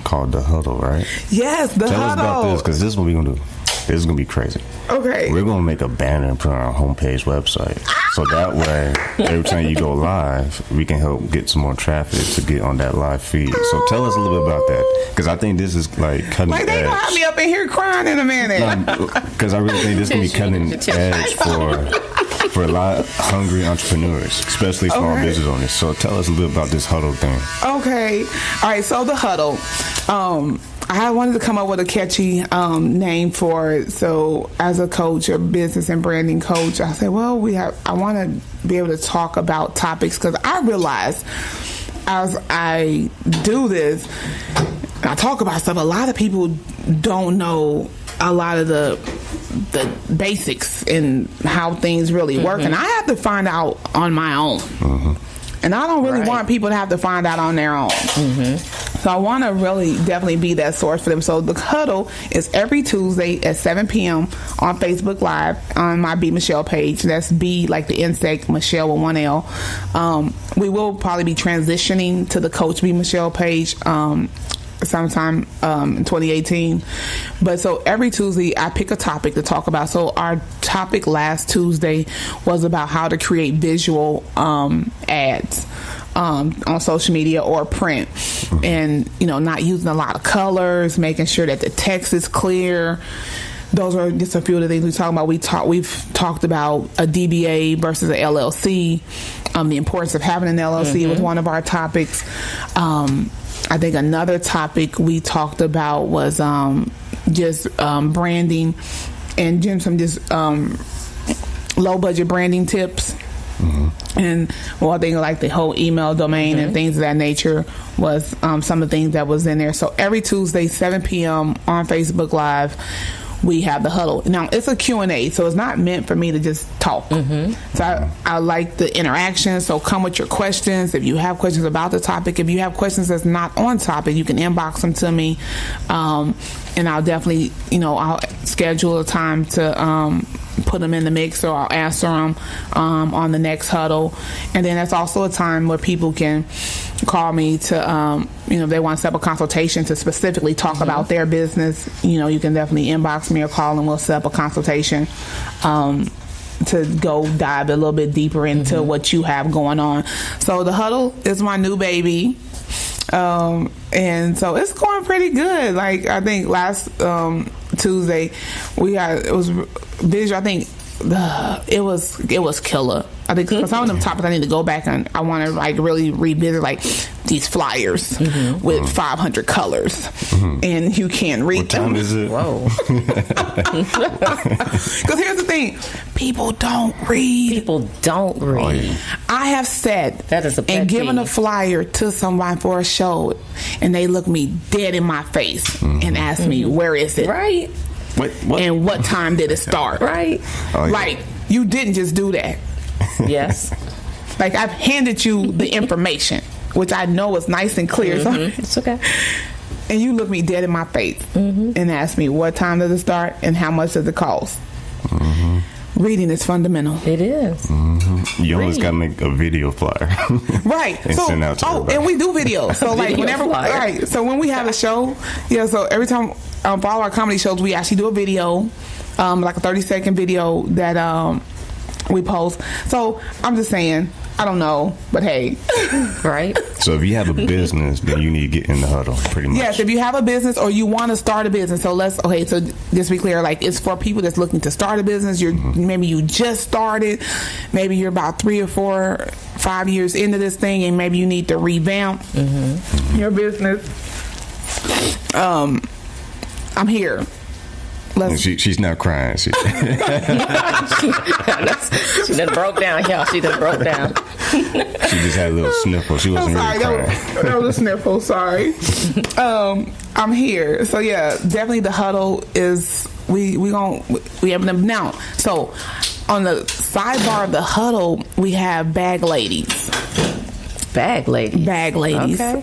called the Huddle, right? Yes, the Huddle. Tell us about this, because this is what we're gonna do. This is gonna be crazy. Okay. We're gonna make a banner and put it on our homepage website, so that way every time you go live, we can help get some more traffic to get on that live feed. So tell us a little bit about that, because I think this is cutting edge. They gonna have me up in here crying in a minute. Because I really think this is gonna be cutting edge for a lot of hungry entrepreneurs, especially small business owners. So tell us a little bit about this Huddle thing. Okay. All right. So the Huddle. I wanted to come up with a catchy name for it. So as a coach, a business and branding coach, I said, well, I want to be able to talk about topics, because I realize as I do this, I talk about stuff, a lot of people don't know a lot of the basics and how things really work, and I have to find out on my own. And I don't really want people to have to find out on their own. So I want to really definitely be that source for them. So the huddle is every Tuesday at 7 p.m. on Facebook Live on my B Michele page. That's B like the insect, Michelle with one L. We will probably be transitioning to the Coach B Michele page sometime in 2018. But so every Tuesday I pick a topic to talk about. So our topic last Tuesday was about how to create visual ads on social media or print, and not using a lot of colors, making sure that the text is clear. Those are just a few of the things we talk about. We've talked about a DBA versus a LLC. The importance of having an LLC was one of our topics. I think another topic we talked about was just branding and some just low budget branding tips. And I think like the whole email domain and things of that nature was some of the things that was in there. So every Tuesday, 7 p.m. on Facebook Live, we have the huddle. Now it's a Q&A, so it's not meant for me to just talk. So I like the interaction. So come with your questions. If you have questions about the topic, if you have questions that's not on topic, you can inbox them to me, and I'll definitely I'll schedule a time to put them in the mix, or I'll answer them on the next huddle. And then that's also a time where people can call me to if they want to set up a consultation to specifically talk about their business. You can definitely inbox me or call, and we'll set up a consultation to go dive a little bit deeper into what you have going on. So the huddle is my new baby, and so it's going pretty good. Like I think last Tuesday it was visual. I think it was killer. I think some of them topics I need to go back and I want to like really revisit, like these flyers with 500 colors, and you can't read them. What time is it? Whoa. Because here's the thing, people don't read. Oh, yeah. I have said that is a pet and given peeve. a flyer to someone for a show, and they look me dead in my face and ask me, where is it? Right. What? And what time did it start? Right. Oh, yeah. Like, you didn't just do that. Yes. Like, I've handed you the information, which I know is nice and clear. So, It's okay. and you look me dead in my face and ask me, what time does it start and how much does it cost? Reading is fundamental. It is. You always got to make a video flyer. Right. And So, send out to everybody. and we do videos. So, like, Video whenever, flyer. right. So, when we have a show, so every time for all our comedy shows, we actually do a video, like a 30-second video that we post. So, I'm just saying, I don't know, but hey. Right. So if you have a business, then you need to get in the huddle, pretty much. Yes, if you have a business or you want to start a business. So so just be clear, like, it's for people that's looking to start a business. Maybe you just started, maybe you're about 3 or 4, 5 years into this thing, and maybe you need to revamp your business. I'm here. She's not crying. She She done broke down, y'all. She done broke down. she just had a little sniffle. She wasn't sorry, really crying. that was a sniffle. Sorry. I'm here. So yeah, definitely the huddle is we have them now. So on the sidebar of the huddle, we have bag ladies. Bag ladies. Okay.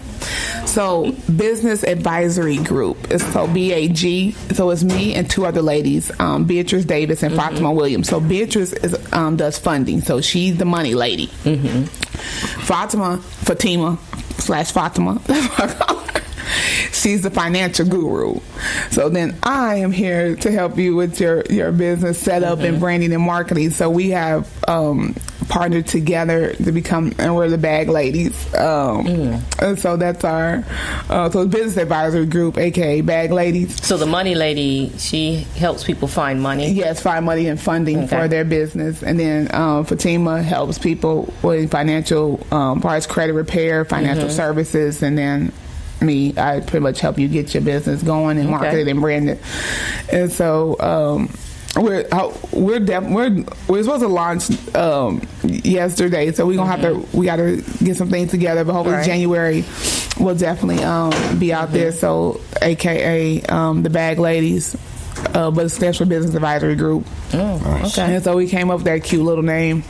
So business advisory group is so BAG. So it's me and 2 other ladies, Beatrice Davis and Fatima Williams. So Beatrice does funding, so she's the money lady. Fatima she's the financial guru. So then I am here to help you with your business setup and branding and marketing. So we have partnered together to become, and we're the bag ladies. And so that's our so business advisory group, aka bag ladies. So the money lady, she helps people find money. Yes, find money and funding for their business. And then Fatima helps people with financial parts, credit repair, financial services, and then me, I pretty much help you get your business going and market it and brand it. And so we're supposed to launch yesterday, so we're gonna we gotta get some things together, but hopefully January we'll definitely be out there. So AKA the bag ladies, but it stands for Business Advisory Group. Oh, Nice. okay. And so we came up with that cute little name.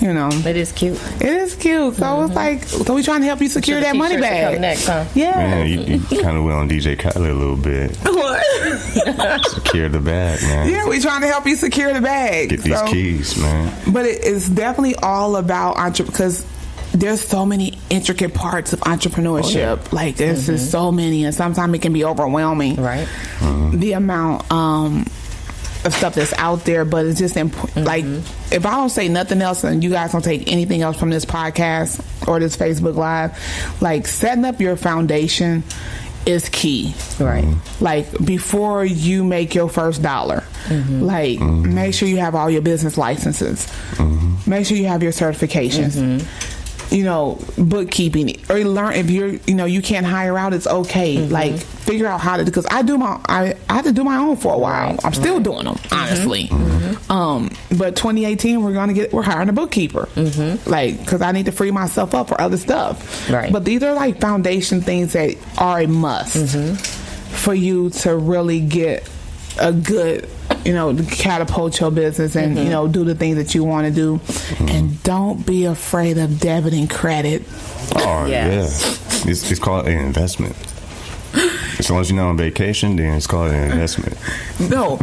You know, It is cute. it is cute. So it's like, so we trying to help you secure that money T-shirts bag. come next, huh? Yeah. Man, you kind of went on DJ Khaled a little bit. What? Secure the bag, man. Yeah, we trying to help you secure the bag. Get these keys, man. But it's definitely all about because there's so many intricate parts of entrepreneurship. Like there's just so many, and sometimes it can be overwhelming. Right. The amount of stuff that's out there, but it's just like if I don't say nothing else and you guys don't take anything else from this podcast or this Facebook Live, like setting up your foundation is key. Right. Like before you make your first dollar, like make sure you have all your business licenses, make sure you have your certifications. You know, bookkeeping, or learn if you're, you know, you can't hire out. It's okay. Like figure out how to, because I had to do my own for a while. I'm still doing them, honestly. But 2018, we're hiring a bookkeeper, like because I need to free myself up for other stuff. Right. But these are like foundation things that are a must for you to really get a good, you know, catapult your business and, you know, do the things that you want to do. And don't be afraid of debit and credit. Oh, Yes. yeah. It's called an investment. As long as you're not on vacation, then it's called an investment. No,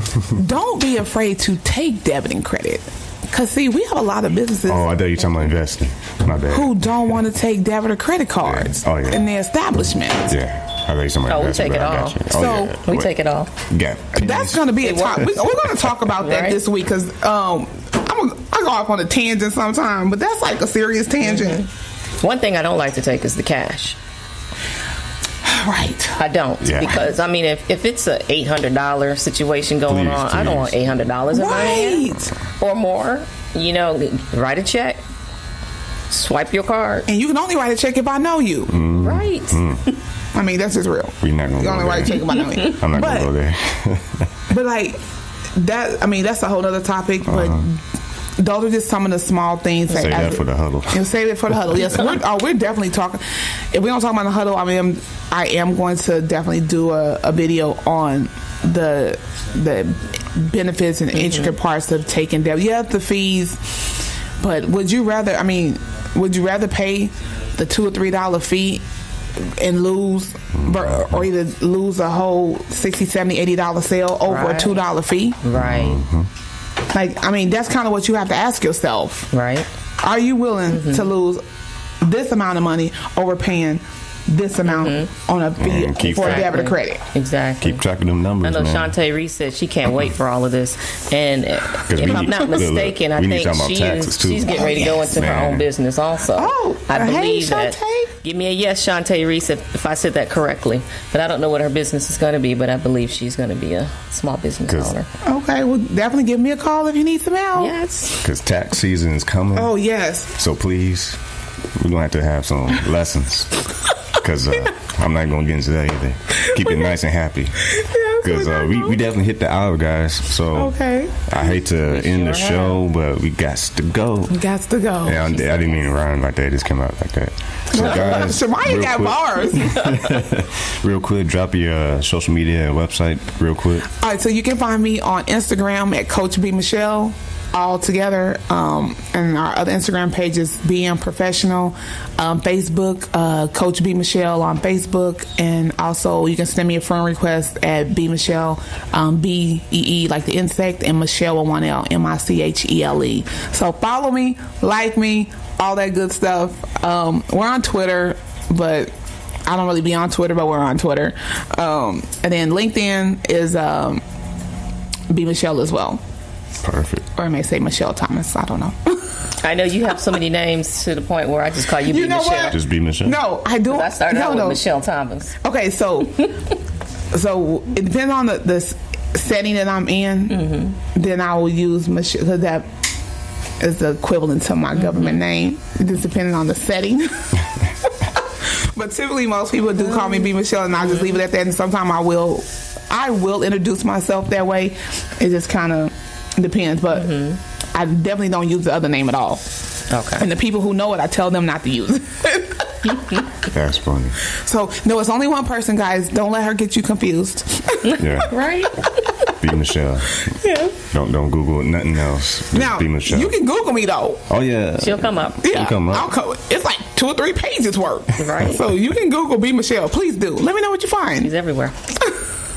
don't be afraid to take debit and credit. Because, see, we have a lot of businesses Oh, I thought you were talking about investing. My bad. who don't want to take debit or credit cards Yeah. Oh, yeah. in their establishment. Yeah. I thought you were talking about Oh, we investment, take it but I all. got you. So, yeah. We Wait. take it all. Got That's going to be a talk. We're going to talk about that Right. this week because I go off on a tangent sometime, but that's like a serious tangent. One thing I don't like to take is the cash. Right. I don't, Yeah. because I mean, if it's a $800 situation going Please, on, I don't want please. $800 in my hand Right. or more. You know, write a check, swipe your card. And you can only write a check if I know you. Right. I mean, that's just real. We're not going You to only go write a there. check if I know you. I'm not going to go there. But like that, I mean, that's a whole other topic. But those are just some of the small things. Save that for the huddle. And save it for the huddle. Yes, we're definitely talking. If we don't talk about the huddle, I am going to definitely do a video on the benefits and intricate parts of taking debt. Yeah, the fees. But would you rather pay the $2 or $3 fee and lose, or either lose a whole $60, $70, $80 sale over Right. a $2 fee? Right. Like, I mean, that's kind of what you have to ask yourself. Right. Are you willing to lose this amount of money over paying this amount on a fee And keep for a track. debit or credit? Exactly. Keep track of them numbers, I know man. Shantae Reese said she can't wait for all of this, and if we I'm need- not look, mistaken, I we need think to talk about taxes, too. she's getting ready to go into her Man. own business also. Oh, I hey, believe that. Shantae. Give me a yes, Shantae Reese, if I said that correctly. But I don't know what her business is going to be, but I believe she's going to be a small business 'Cause- owner. Okay, well, definitely give me a call if you need some help. Yes. Because tax season is coming. Oh, yes. So please, we're going to have some lessons. Because I'm not going to get into that either. Keep it nice and happy. Because we definitely hit the hour, guys. So Okay. I hate to end the sure show, but we got to go. Got to go. Yeah, I didn't mean to rhyme like that. It just came out like that. So guys, Shamaya real got quick- bars. real quick, drop your social media and website real quick. All right, so you can find me on Instagram at Coach B Michele, all together. And our other Instagram page is BM Professional. Facebook, Coach B Michele on Facebook. And also you can send me a friend request at B Michele, BEE like the insect, and Michelle with one L, MICHELE. So follow me, like me, all that good stuff. We're on Twitter, but I don't really be on Twitter, but we're on Twitter. And then LinkedIn is B Michele as well. Perfect. Or I may say Michelle Thomas. I don't know. I know you have so many names to the point where I just call you B. You know Michelle. what? Just be Michelle. No, I do. I started out with no. Michelle Thomas. Okay, so it depends on the setting that I'm in. Then I will use Michelle, because that is the equivalent to my government name. It just depending on the setting. But typically, most people do call me B Michelle, and I just leave it at that. And sometimes I will introduce myself that way. It just kind of depends, but I definitely don't use the other name at all. Okay. And the people who know it, I tell them not to use it. That's funny. So, no, it's only one person, guys. Don't let her get you confused. Yeah. Right? B Michele. Yeah. Don't Google nothing else. Just Now, B Michele. you can Google me though. Oh yeah. She'll come up. Yeah, She'll come up. it's like 2 or 3 pages worth. Right. So you can Google B Michele. Please do. Let me know what you find. She's everywhere.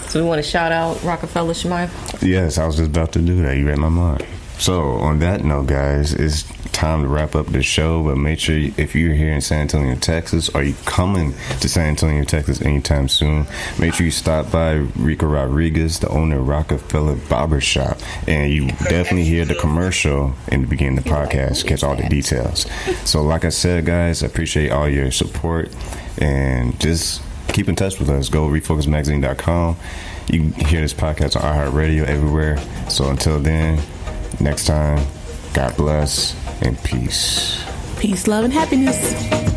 So we want to shout out Rockafellas, Shemaya? Yes, I was just about to do that. You read my mind. So on that note, guys, it's time to wrap up the show. But make sure if you're here in San Antonio, Texas, or you coming to San Antonio, Texas anytime soon, make sure you stop by Rico Rodriguez, the owner of Rockafellas Barber Shop, and you definitely hear the commercial in the beginning of the podcast, catch all the details. So like I said, guys, I appreciate all your support, and just keep in touch with us. Go to refocusedmagazine.com. You can hear this podcast on iHeartRadio everywhere. So until then, next time, God bless and peace. Peace, love, and happiness.